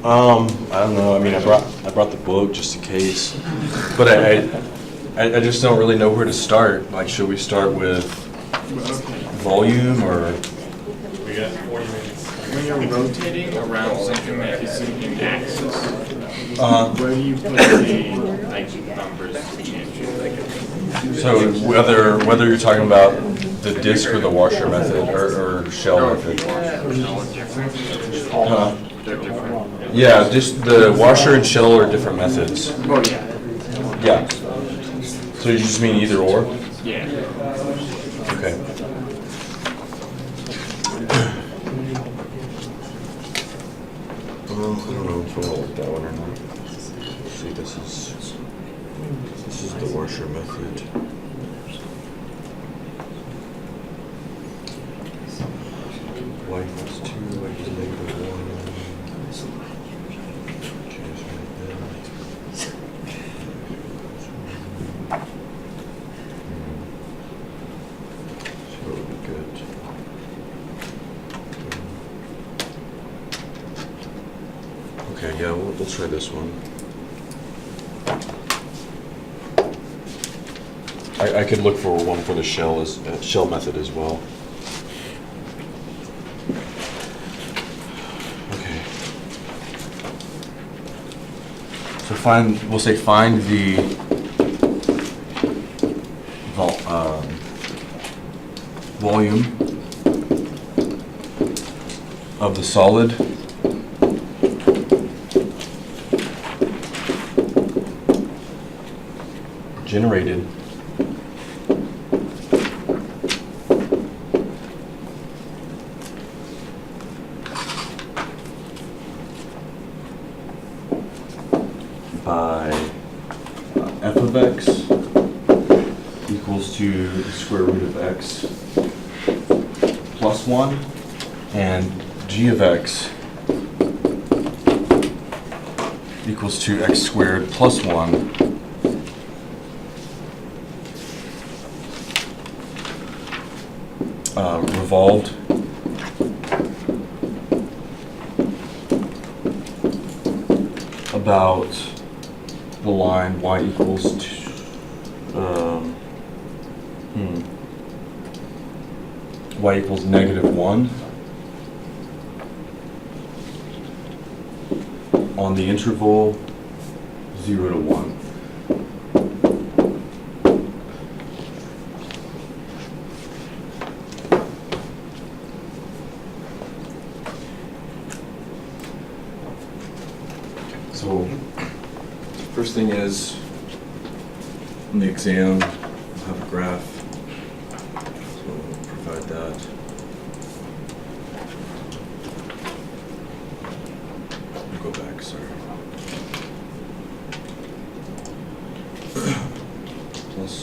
I don't know. I mean, I brought the book just in case, but I just don't really know where to start. Like, should we start with volume or? We got 40 minutes. When you're rotating around something that isn't in axis, where do you put the numbers to change it? So whether you're talking about the disc or the washer method or shell method. They're different. Yeah, just the washer and shell are different methods. Oh, yeah. Yeah. So you just mean either or? Yeah. Okay. Well, I don't know if I want to look that one or not. Let's see, this is the washer method. Y equals 2, y equals -1. Okay, so right there. So it would be good. Okay, yeah, we'll try this one. I could look for one for the shell method as well. Okay. So we'll say find the volume of the solid generated by f of x equals to the square root of x plus 1 and g of x equals to x squared plus 1 revolved about the line y equals to y equals -1 on the interval 0 to 1. So, first thing is, on the exam, we'll have a graph. So we'll provide that. Go back, sorry. Plus.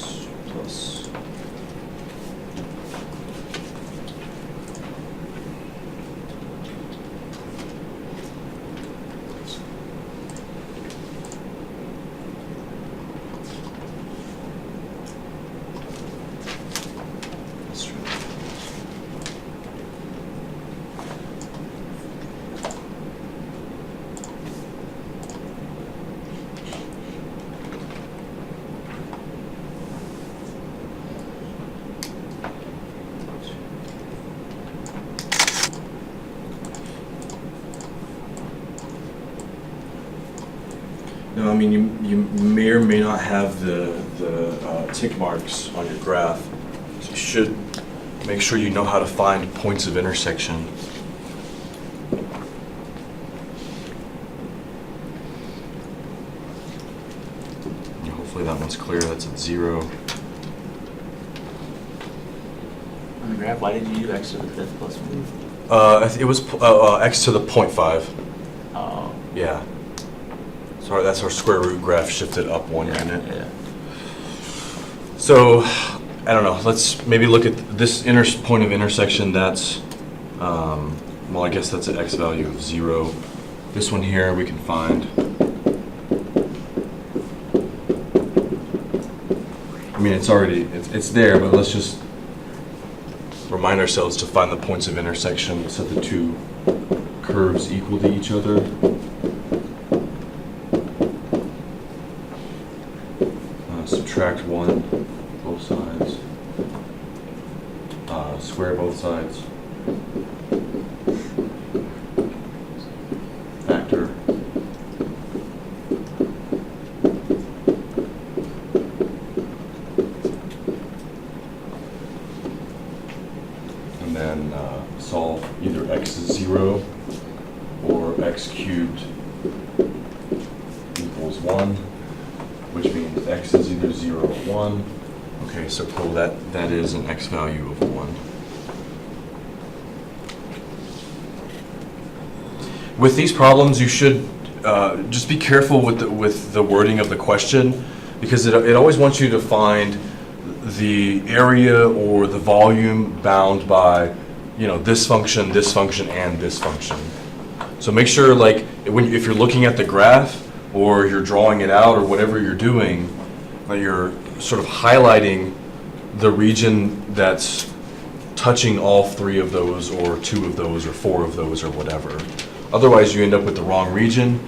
No, I mean, you may or may not have the tick marks on your graph. So you should make sure you know how to find points of intersection. And hopefully that one's clear, that's at 0. On the graph, why did you do x to the fifth plus 1? It was x to the 0.5. Oh. Yeah. Sorry, that's our square root graph shifted up 1 unit. Yeah. So, I don't know, let's maybe look at this point of intersection. That's, well, I guess that's an x value of 0. This one here we can find. I mean, it's already, it's there, but let's just remind ourselves to find the points of intersection so the two curves equal to each other. Subtract 1, both sides. Square both sides. Factor. And then solve either x is 0 or x cubed equals 1, which means x is either 0 or 1. Okay, so cool, that is an x value of 1. With these problems, you should just be careful with the wording of the question, because it always wants you to find the area or the volume bound by, this function, and this function. So make sure, like, if you're looking at the graph or you're drawing it out or whatever you're doing, that you're sort of highlighting the region that's touching all 3 of those or 2 of those or 4 of those or whatever. Otherwise, you end up with the wrong region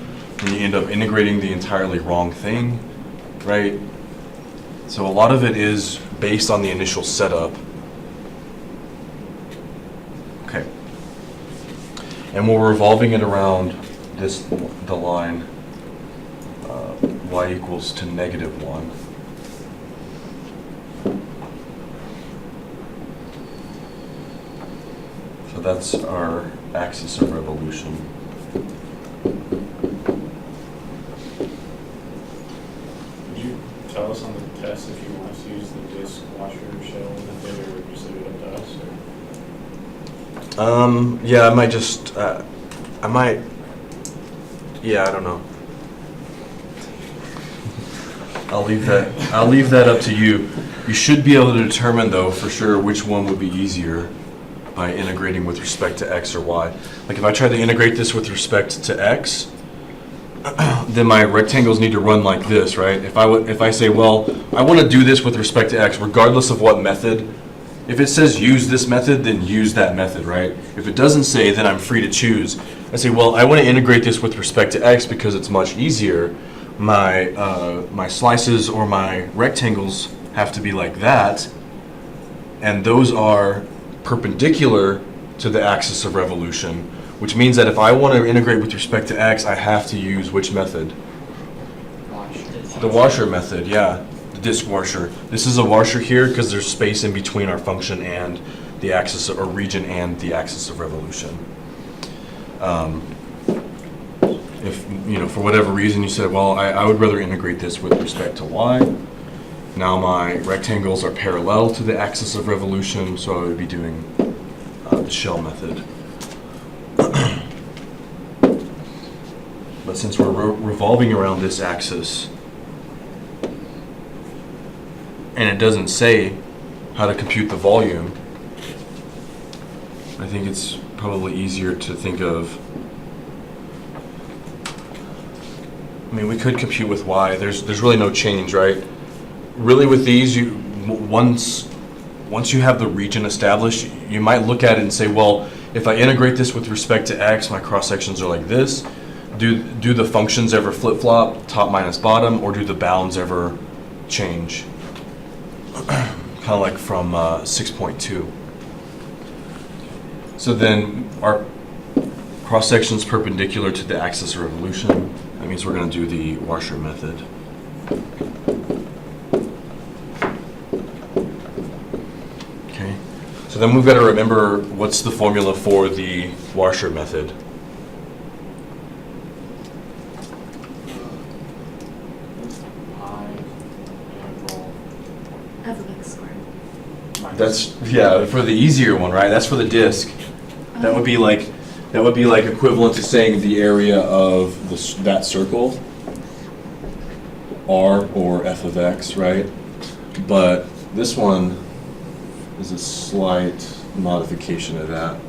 and you end up integrating the entirely wrong thing, right? So a lot of it is based on the initial setup. Okay. And we're revolving it around the line y equals to -1. So that's our axis of revolution. Could you tell us on the test if you want us to use the disc washer shell method, or just leave it up to us? Or? Yeah, I might just, yeah, I don't know. I'll leave that up to you. You should be able to determine, though, for sure which one would be easier by integrating with respect to x or y. Like if I try to integrate this with respect to x, then my rectangles need to run like this, right? If I say, well, I want to do this with respect to x, regardless of what method. If it says use this method, then use that method, right? If it doesn't say, then I'm free to choose. I say, well, I want to integrate this with respect to x because it's much easier. My slices or my rectangles have to be like that, and those are perpendicular to the axis of revolution, which means that if I want to integrate with respect to x, I have to use which method? The washer method, yeah, the disc washer. This is a washer here because there's space in between our function and the axis or region and the axis of revolution. If, for whatever reason you said, well, I would rather integrate this with respect to y. Now my rectangles are parallel to the axis of revolution, so I would be doing the shell method. But since we're revolving around this axis, and it doesn't say how to compute the volume, I think it's probably easier to think of. I mean, we could compute with y. There's really no change, right? Really, with these, once you have the region established, you might look at it and say, well, if I integrate this with respect to x, my cross sections are like this. Do the functions ever flip-flop, top minus bottom, or do the bounds ever change? Kind of like from 6.2. So then our cross section's perpendicular to the axis of revolution. That means we're going to do the washer method. Okay. So then we've got to remember what's the formula for the washer method. F of x squared. That's, yeah, for the easier one, right? That's for the disk. Oh, That would be like equivalent to saying the area of that circle, R or f of x, right? But this one is a slight modification of that.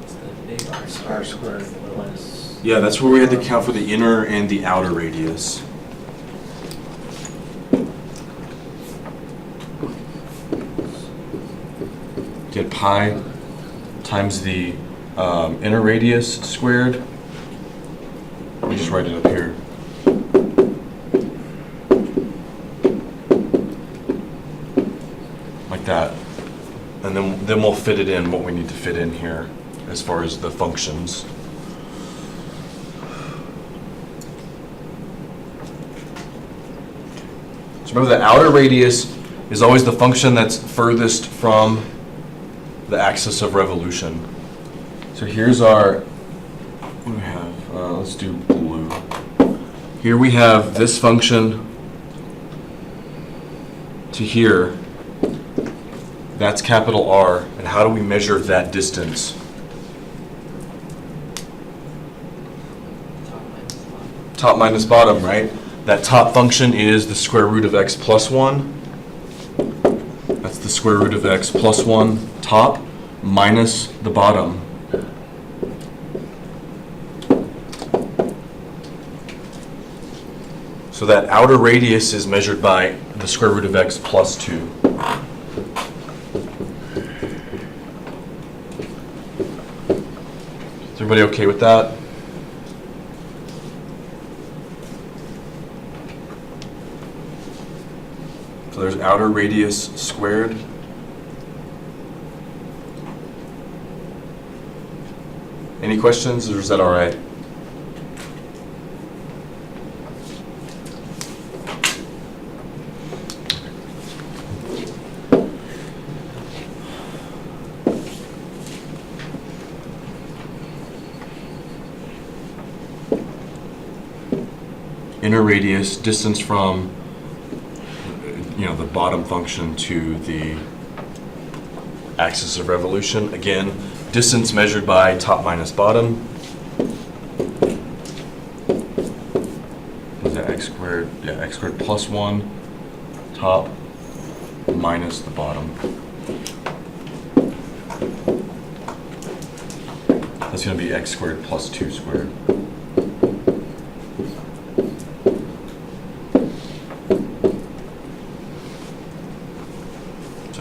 It's the big R squared plus. Yeah, that's where we had to count for the inner and the outer radius. Get pi times the inner radius squared. We just write it up here. Like that. And then we'll fit it in what we need to fit in here as far as the functions. So remember, the outer radius is always the function that's furthest from the axis of revolution. So here's our, what do we have? Let's do blue. Here we have this function to here. That's capital R. And how do we measure that distance? Top minus bottom, right? That top function is the square root of x plus 1. That's the square root of x plus 1 top minus the bottom. So that outer radius is measured by the square root of x plus 2. Is everybody okay with that? So there's outer radius squared. Any questions, or is that all right? Inner radius, distance from the bottom function to the axis of revolution. Again, distance measured by top minus bottom. Is that x squared? Yeah, x squared plus 1 top minus the bottom. That's going to be x squared plus 2 squared.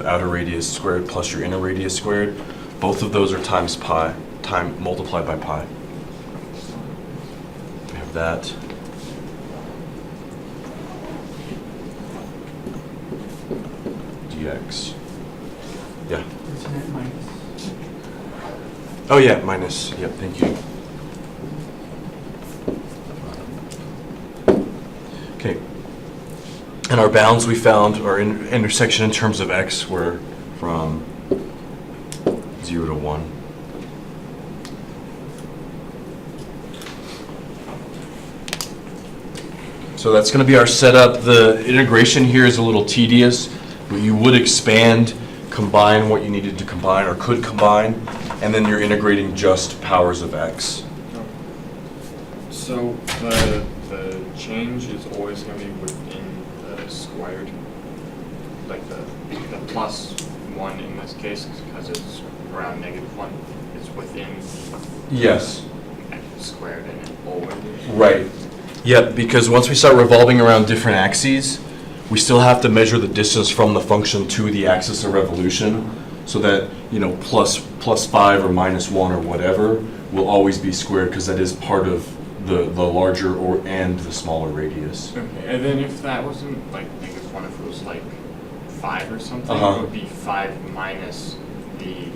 Outer radius squared plus your inner radius squared. Both of those are times pi, multiplied by pi. We have that. Dx. Yeah. Isn't it minus? Oh yeah, minus. Yep, thank you. Okay. And our bounds we found, our intersection in terms of x, were from 0 to 1. So that's going to be our setup. The integration here is a little tedious, but you would expand, combine what you needed to combine or could combine, and then you're integrating just powers of x. So the change is always going to be within squared, like the plus 1 in this case, because it's around -1, is within Yes. x squared and it always. Right. Yep, because once we start revolving around different axes, we still have to measure the distance from the function to the axis of revolution, so that, plus 5 or minus 1 or whatever will always be squared, because that is part of the larger and the smaller radius. Okay, and then if that wasn't like -1, if it was like 5 or something, Uh-huh. it would be 5 minus the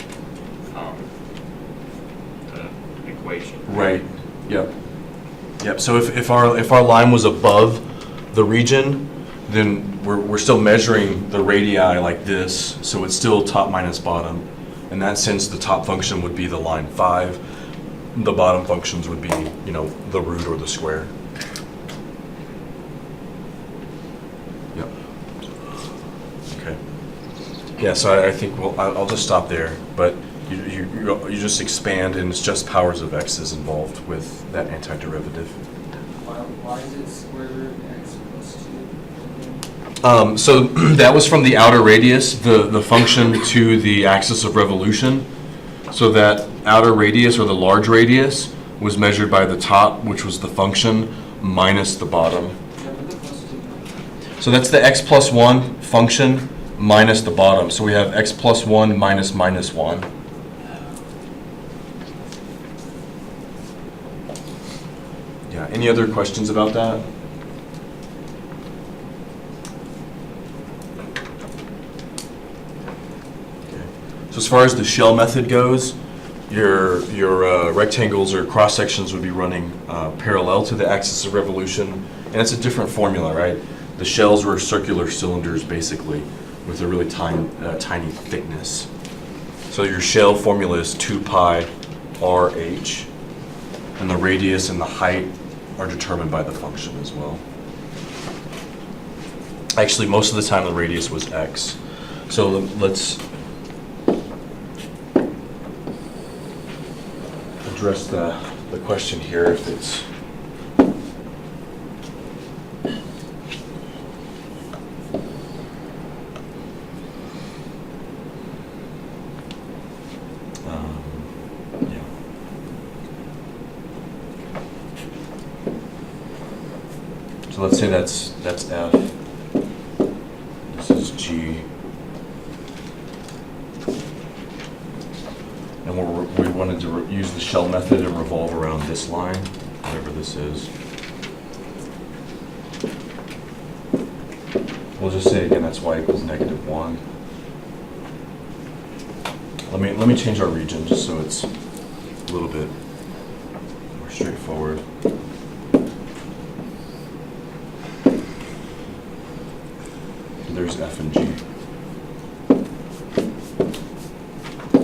equation. Right. Yep. Yep. So if our line was above the region, then we're still measuring the radii like this, so it's still top minus bottom. In that sense, the top function would be the line 5. The bottom functions would be, the root or the square. Yep. Okay. Yeah, so I think, well, I'll just stop there, but you just expand, and it's just powers of x's involved with that antiderivative. Why is it square root x plus 2? So that was from the outer radius, the function to the axis of revolution. So that outer radius, or the large radius, was measured by the top, which was the function, minus the bottom. Yeah, but the plus 2. So that's the x plus 1 function minus the bottom. So we have x plus 1 minus minus 1. Yeah, any other questions about that? Okay. So as far as the shell method goes, your rectangles or cross sections would be running parallel to the axis of revolution, and it's a different formula, right? The shells were circular cylinders, basically, with a really tiny thickness. So your shell formula is 2 pi RH, and the radius and the height are determined by the function as well. Actually, most of the time the radius was x. So let's address the question here, if it's so let's say that's F. This is G. And we wanted to use the shell method and revolve around this line, whatever this is. We'll just say again that's y equals -1. Let me change our region just so it's a little bit more straightforward. There's F and G.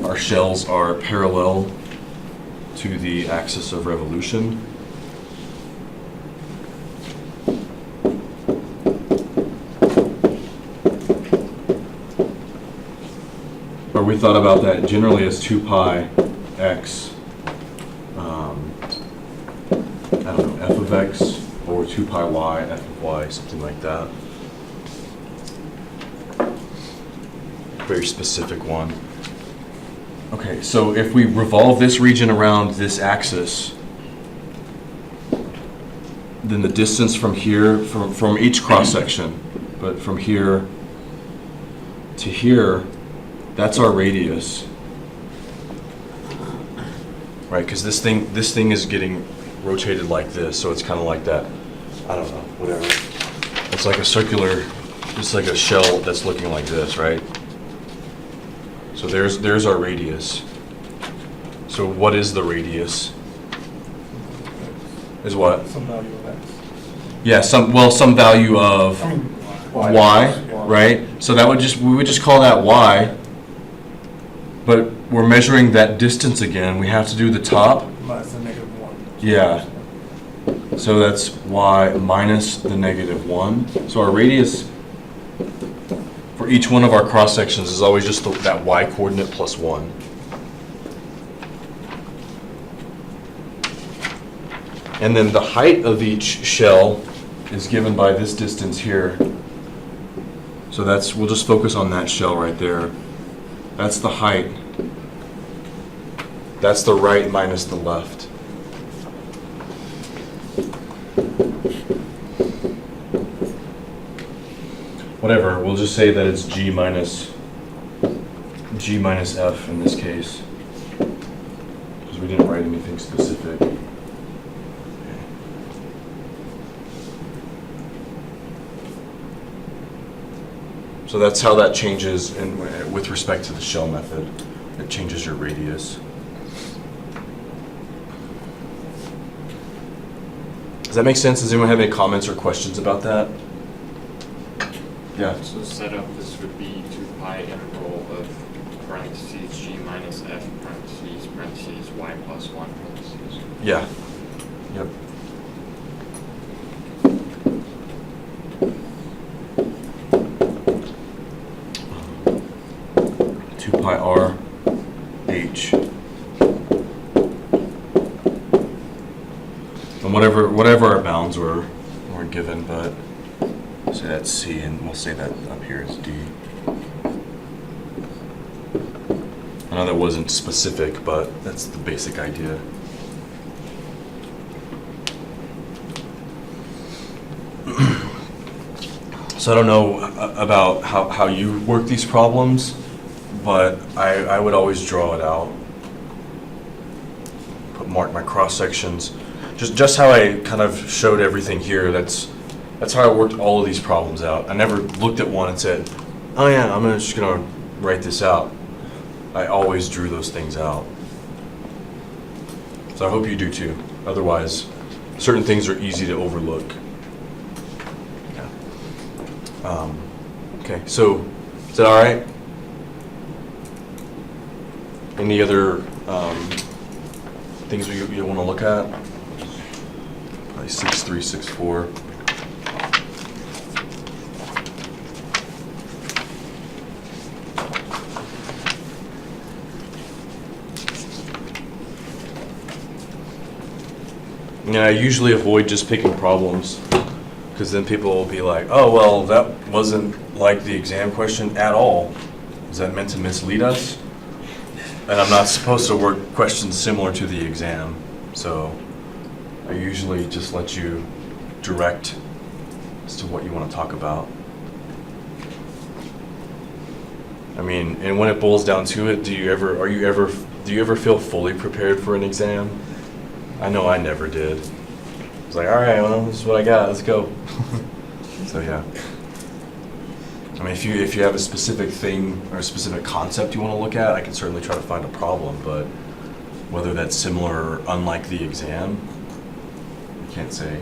Our shells are parallel to the axis of revolution. Or we thought about that generally as 2 pi x, I don't know, f of x, or 2 pi y, f of y, something like that. Very specific one. Okay, so if we revolve this region around this axis, then the distance from here, from each cross section, but from here to here, that's our radius, right? Because this thing is getting rotated like this, so it's kind of like that. I don't know, whatever. It's like a circular, it's like a shell that's looking like this, right? So there's our radius. So what is the radius? Is what? Some value of x. Yeah, some value of y, right? So that we would just call that y. But we're measuring that distance again. We have to do the top. Minus the -1. Yeah. So that's y minus the -1. So our radius for each one of our cross sections is always just that y coordinate plus 1. And then the height of each shell is given by this distance here. So we'll just focus on that shell right there. That's the height. That's the right minus the left. Whatever, we'll just say that it's G minus F in this case, because we didn't write anything specific. So that's how that changes with respect to the shell method. It changes your radius. Does that make sense? Does anyone have any comments or questions about that? Yeah. So setup, this would be 2 pi integral of parentheses G minus F parentheses y plus 1 parentheses. Yeah. Yep. pi r h. And whatever our bounds were given, but say that's C, and we'll say that up here is D. I know that wasn't specific, but that's the basic idea. So I don't know about how you work these problems, but I would always draw it out. Mark my cross sections. Just how I kind of showed everything here, that's how I worked all of these problems out. I never looked at one and said, oh yeah, I'm just gonna write this out. I always drew those things out. So I hope you do too. Otherwise, certain things are easy to overlook. Okay, so is that all right? Any other things you want to look at? Probably 6.3, 6.4. And I usually avoid just picking problems, because then people will be like, oh, well, that wasn't like the exam question at all. Is that meant to mislead us? And I'm not supposed to work questions similar to the exam. So I usually just let you direct as to what you want to talk about. I mean, and when it boils down to it, do you ever feel fully prepared for an exam? I know I never did. It's like, all right, well, this is what I got. Let's go. So yeah. I mean, if you have a specific thing or a specific concept you want to look at, I can certainly try to find a problem. But whether that's similar or unlike the exam, I can't say.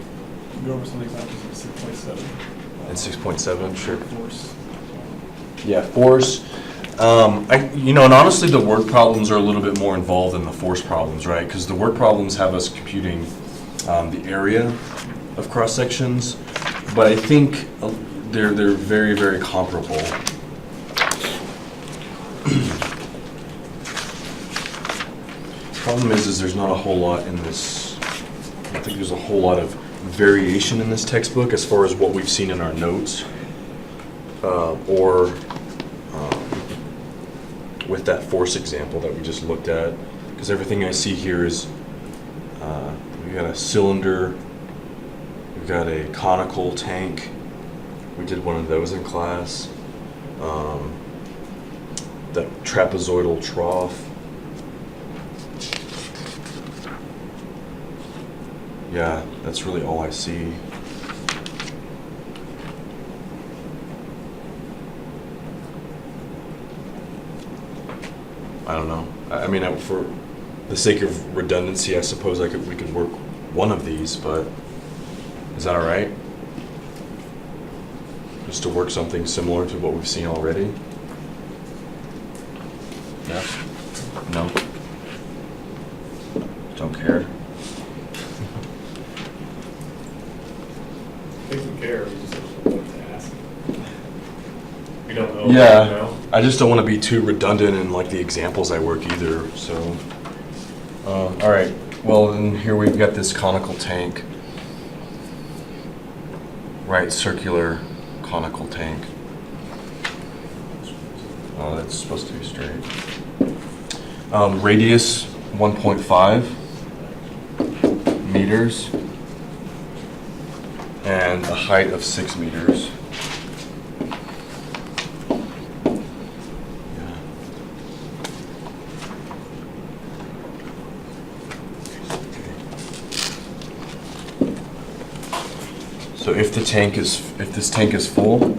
Go over some examples of 6.7. And 6.7, sure. Force. Yeah, force. And honestly, the word problems are a little bit more involved than the force problems, right? Because the word problems have us computing the area of cross sections, but I think they're very, very comparable. Problem is there's not a whole lot in this. I don't think there's a whole lot of variation in this textbook as far as what we've seen in our notes, or with that force example that we just looked at, because everything I see here is we got a cylinder, we've got a conical tank. We did one of those in class. The trapezoidal trough. Yeah, that's really all I see. I don't know. I mean, for the sake of redundancy, I suppose we could work one of these, but is that all right? Just to work something similar to what we've seen already? Yeah? No? Don't care? I think we care, we just don't know what to ask. We don't know. Yeah, You know? I just don't want to be too redundant in like the examples I work either, so. All right, well then here we've got this conical tank. Right, circular conical tank. Oh, that's supposed to be straight. Radius 1.5 meters and a height of 6 meters. So if this tank is full,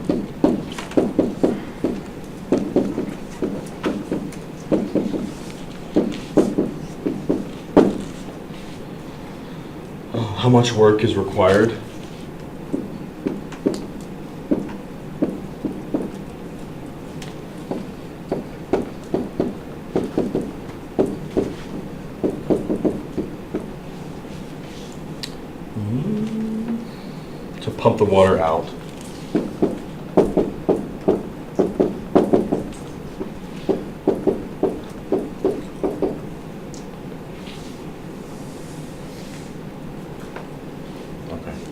how much work is required? To pump the water out.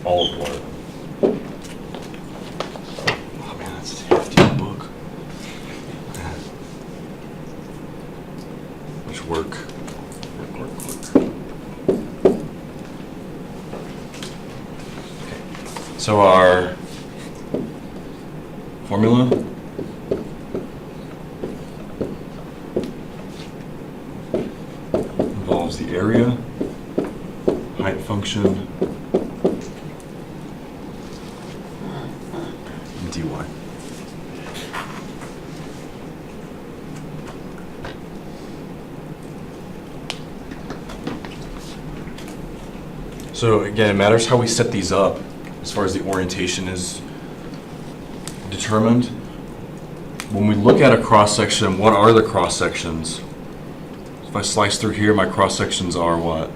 All of water. Oh man, that's a hefty book. Much work. Okay. So our formula involves the area, height function, and dy. So again, it matters how we set these up as far as the orientation is determined. When we look at a cross-section, what are the cross-sections? If I slice through here, my cross-sections are what?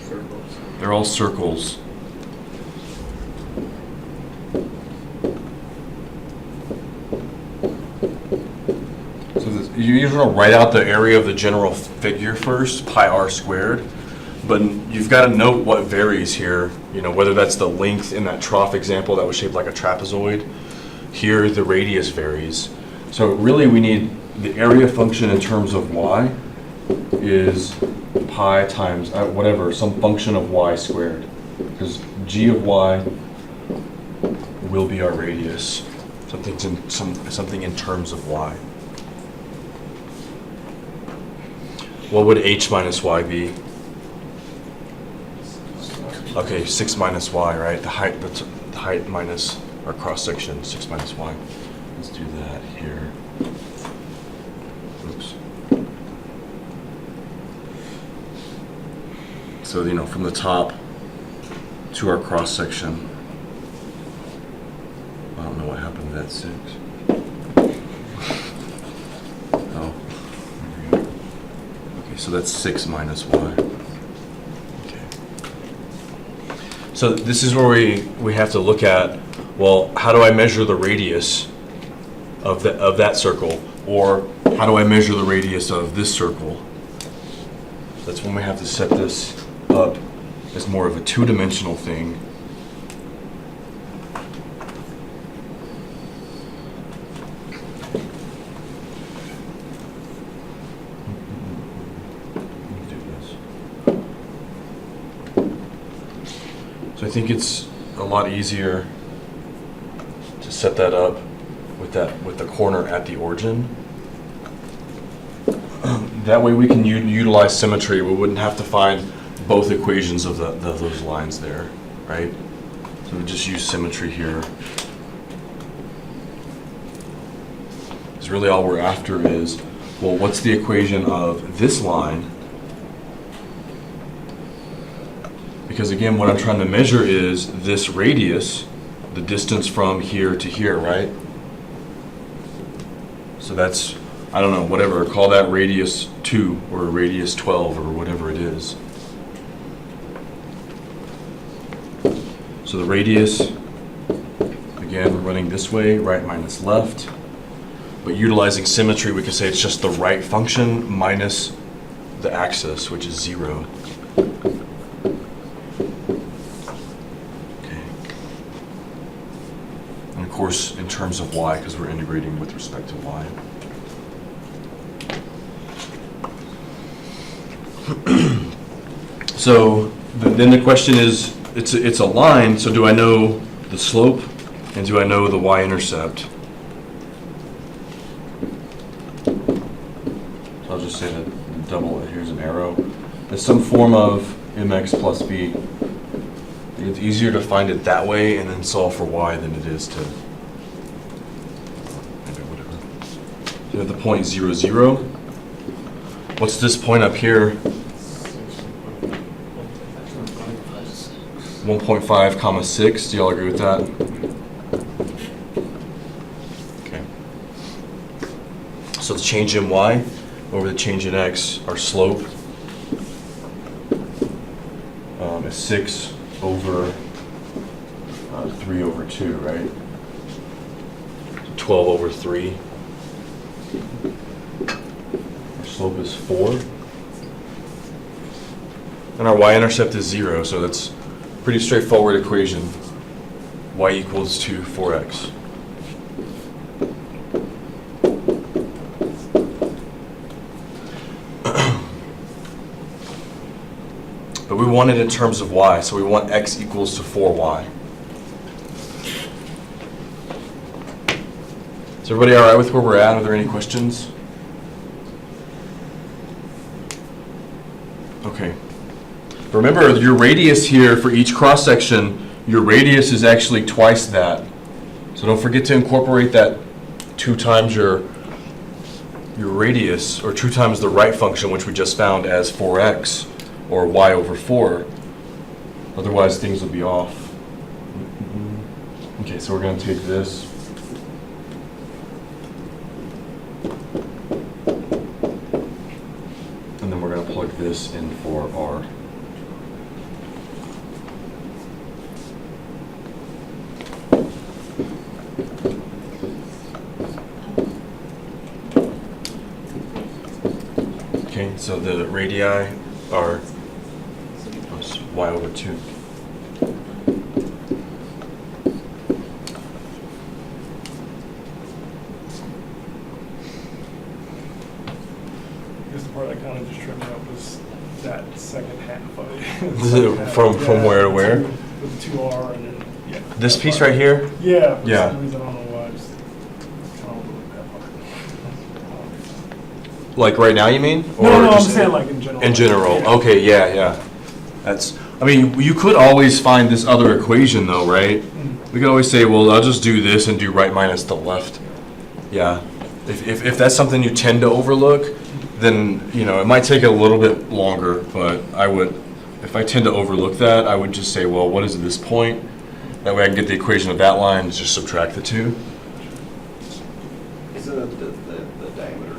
Circles. They're all circles. So you usually want to write out the area of the general figure first, pi r squared. But you've got to note what varies here, you know, whether that's the length in that trough example that was shaped like a trapezoid. Here, the radius varies. So really we need the area function in terms of y is pi times whatever, some function of y squared. Because g of y will be our radius. Something in terms of y. What would h minus y be? Okay, 6 minus y, right? The height minus our cross section, 6 minus y. Let's do that here. Oops. So, you know, from the top to our cross section. I don't know what happened to that 6. Oh, there we go. Okay, so that's 6 minus y. So this is where we have to look at, well, how do I measure the radius of that circle? Or how do I measure the radius of this circle? That's when we have to set this up as more of a two-dimensional thing. So I think it's a lot easier to set that up with the corner at the origin. That way we can utilize symmetry. We wouldn't have to find both equations of those lines there, right? So we just use symmetry here. Because really all we're after is, well, what's the equation of this line? Because again, what I'm trying to measure is this radius, the distance from here to here, right? So that's, I don't know, whatever, call that radius 2 or radius 12 or whatever it is. So the radius, again, we're running this way, right minus left. But utilizing symmetry, we can say it's just the right function minus the axis, which is 0. Of course, in terms of y, because we're integrating with respect to y. So then the question is, it's a line, so do I know the slope and do I know the y-intercept? So I'll just say that double, here's an arrow. There's some form of mx plus b. It's easier to find it that way and then solve for y than it is to, maybe whatever. So you have the point 0, 0. What's this point up here? 1.5 comma 6. Do y'all agree with that? Okay. So the change in y over the change in x, our slope is 6 over 3 over 2, right? 12 over 3. Our slope is 4. And our y-intercept is 0, so that's pretty straightforward equation. Y equals to 4x. But we want it in terms of y, so we want x equals to 4y. Is everybody all right with where we're at? Are there any questions? Okay. Remember, your radius here for each cross-section, your radius is actually twice that. So don't forget to incorporate that 2 times your radius, or 2 times the right function, which we just found as 4x, or y over 4. Otherwise, things will be off. Okay, so we're going to take this. And then we're going to plug this in for r. Okay, so the radii are y over 2. I guess the part that kind of just tripped me up was that second half of it. From where to where? With the 2R and then, yeah. This piece right here? Yeah. For Yeah. some reason, I don't know why, I just kind of overlooked that part. Like right now, you mean? No, I'm just saying like in general. In general, Yeah. okay, yeah. I mean, you could always find this other equation though, right? Mhm. We could always say, well, I'll just do this and do right minus the left. Yeah. If that's something you tend to overlook, then, it might take a little bit longer, but if I tend to overlook that, I would just say, well, what is this point? That way I can get the equation of that line and just subtract the 2. Isn't it the diameter?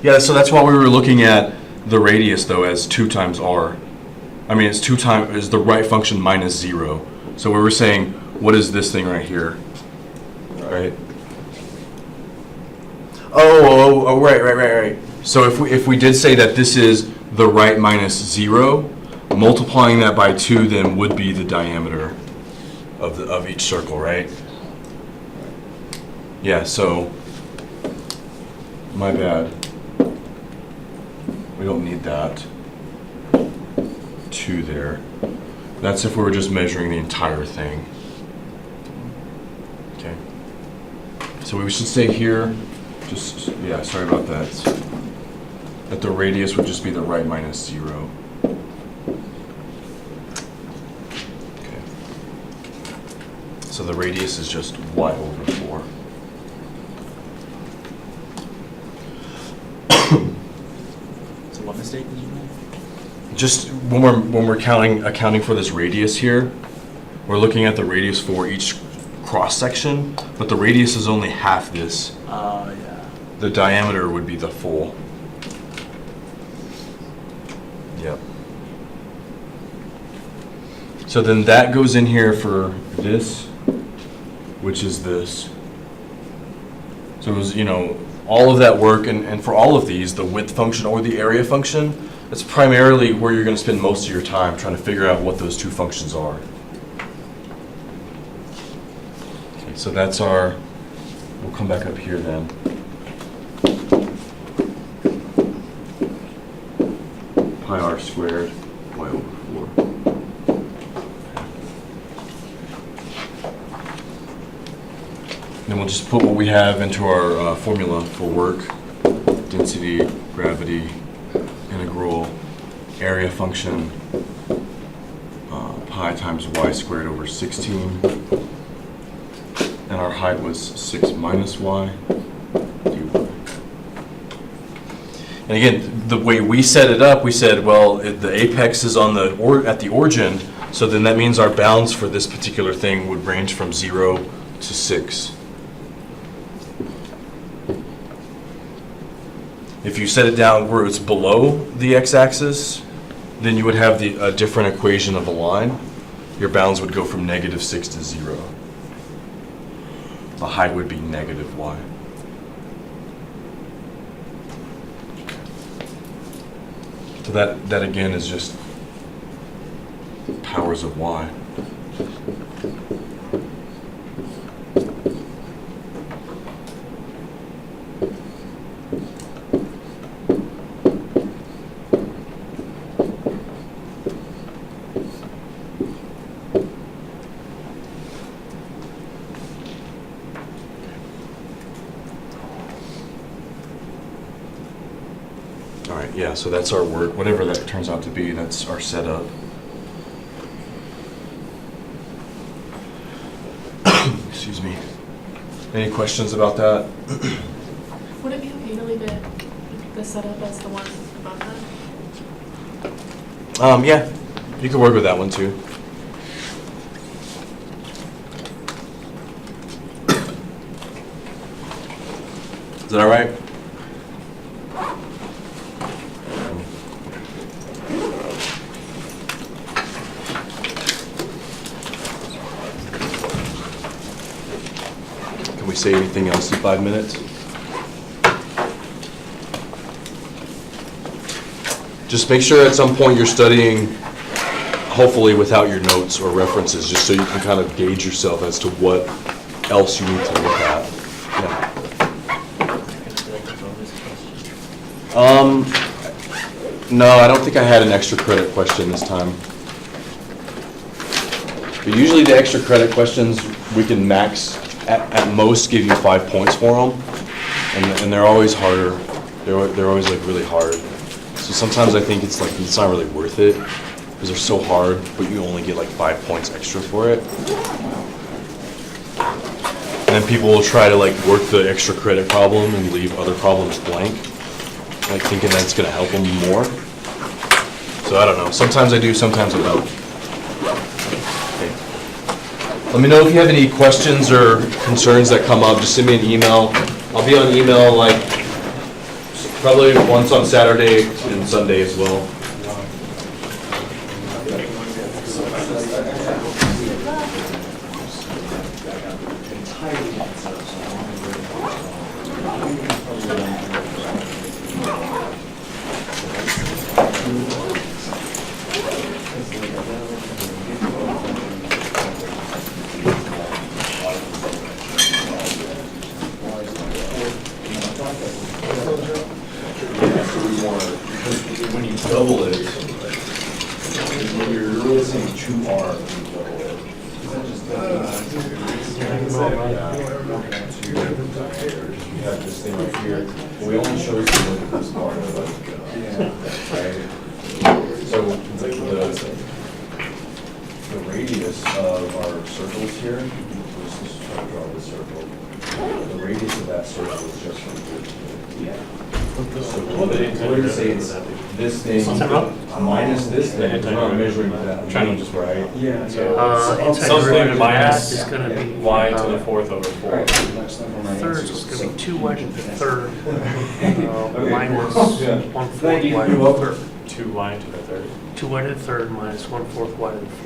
Yeah, so that's why we were looking at the radius though as 2 times r. I mean, it's 2 times, is the right function minus 0. So we were saying, what is this thing right here? Right? Oh, right. So if we did say that this is the right minus 0, multiplying that by 2 then would be the diameter of each circle, right? Yeah, so my bad. We don't need that 2 there. That's if we were just measuring the entire thing. Okay. So we should say here, sorry about that. That the radius would just be the right minus 0. Okay. So the radius is just y over 4. So what mistake did you make? Just when we're accounting for this radius here, we're looking at the radius for each cross section, but the radius is only half this. Oh, yeah. The diameter would be the full. Yep. So then that goes in here for this, which is this. So it was, all of that work, and for all of these, the width function or the area function, that's primarily where you're going to spend most of your time trying to figure out what those 2 functions are. Okay, so that's we'll come back up here then. Pi r squared, y over 4. Then we'll just put what we have into our formula for work. Density, gravity, integral, area function, pi times y squared over 16. And our height was 6 minus y dy. And again, the way we set it up, we said, well, the apex is on at the origin, so then that means our bounds for this particular thing would range from 0 to 6. If you set it down where it's below the x-axis, then you would have a different equation of a line. Your bounds would go from -6 to 0. the height would be negative y. So that again is just powers of y. All right, yeah, so that's our work, whatever that turns out to be, that's our setup. Excuse me. Any questions about that? Would it be okay to leave it, the setup as the one above that? Yeah, you can work with that one too. Is that all right? Can we say anything else in 5 minutes? Just make sure at some point you're studying, hopefully without your notes or references, just so you can kind of gauge yourself as to what else you need to look at. Yeah. No, I don't think I had an extra credit question this time. But usually the extra credit questions, we can max, at most, give you 5 points for them. And they're always harder. They're always like really hard. So sometimes I think it's like, it's not really worth it because they're so hard, but you only get like 5 points extra for it. And then people will try to like work the extra credit problem and leave other problems blank, like thinking that's gonna help them more. So I don't know, sometimes I do, sometimes I don't. Okay. Let me know if you have any questions or concerns that come up, just send me an email. I'll be on email like probably once on Saturday and Sunday as well. When you double it, you're really saying 2R when you double it. You have this thing right here. We only show you to look at this part of it. Right? So the radius of our circles here, let's just try to draw this circle. The radius of that circle is just from here to here. Yeah. So we're going to say it's this thing minus this thing. We're not measuring that range, right? Yeah. Something minus is gonna be y to the fourth over 4. third, so it's gonna be 2 y to the third, minus Yeah. 1/4 y to the third. 2y to the third. 2 y to the third minus 1/4 y to the fourth.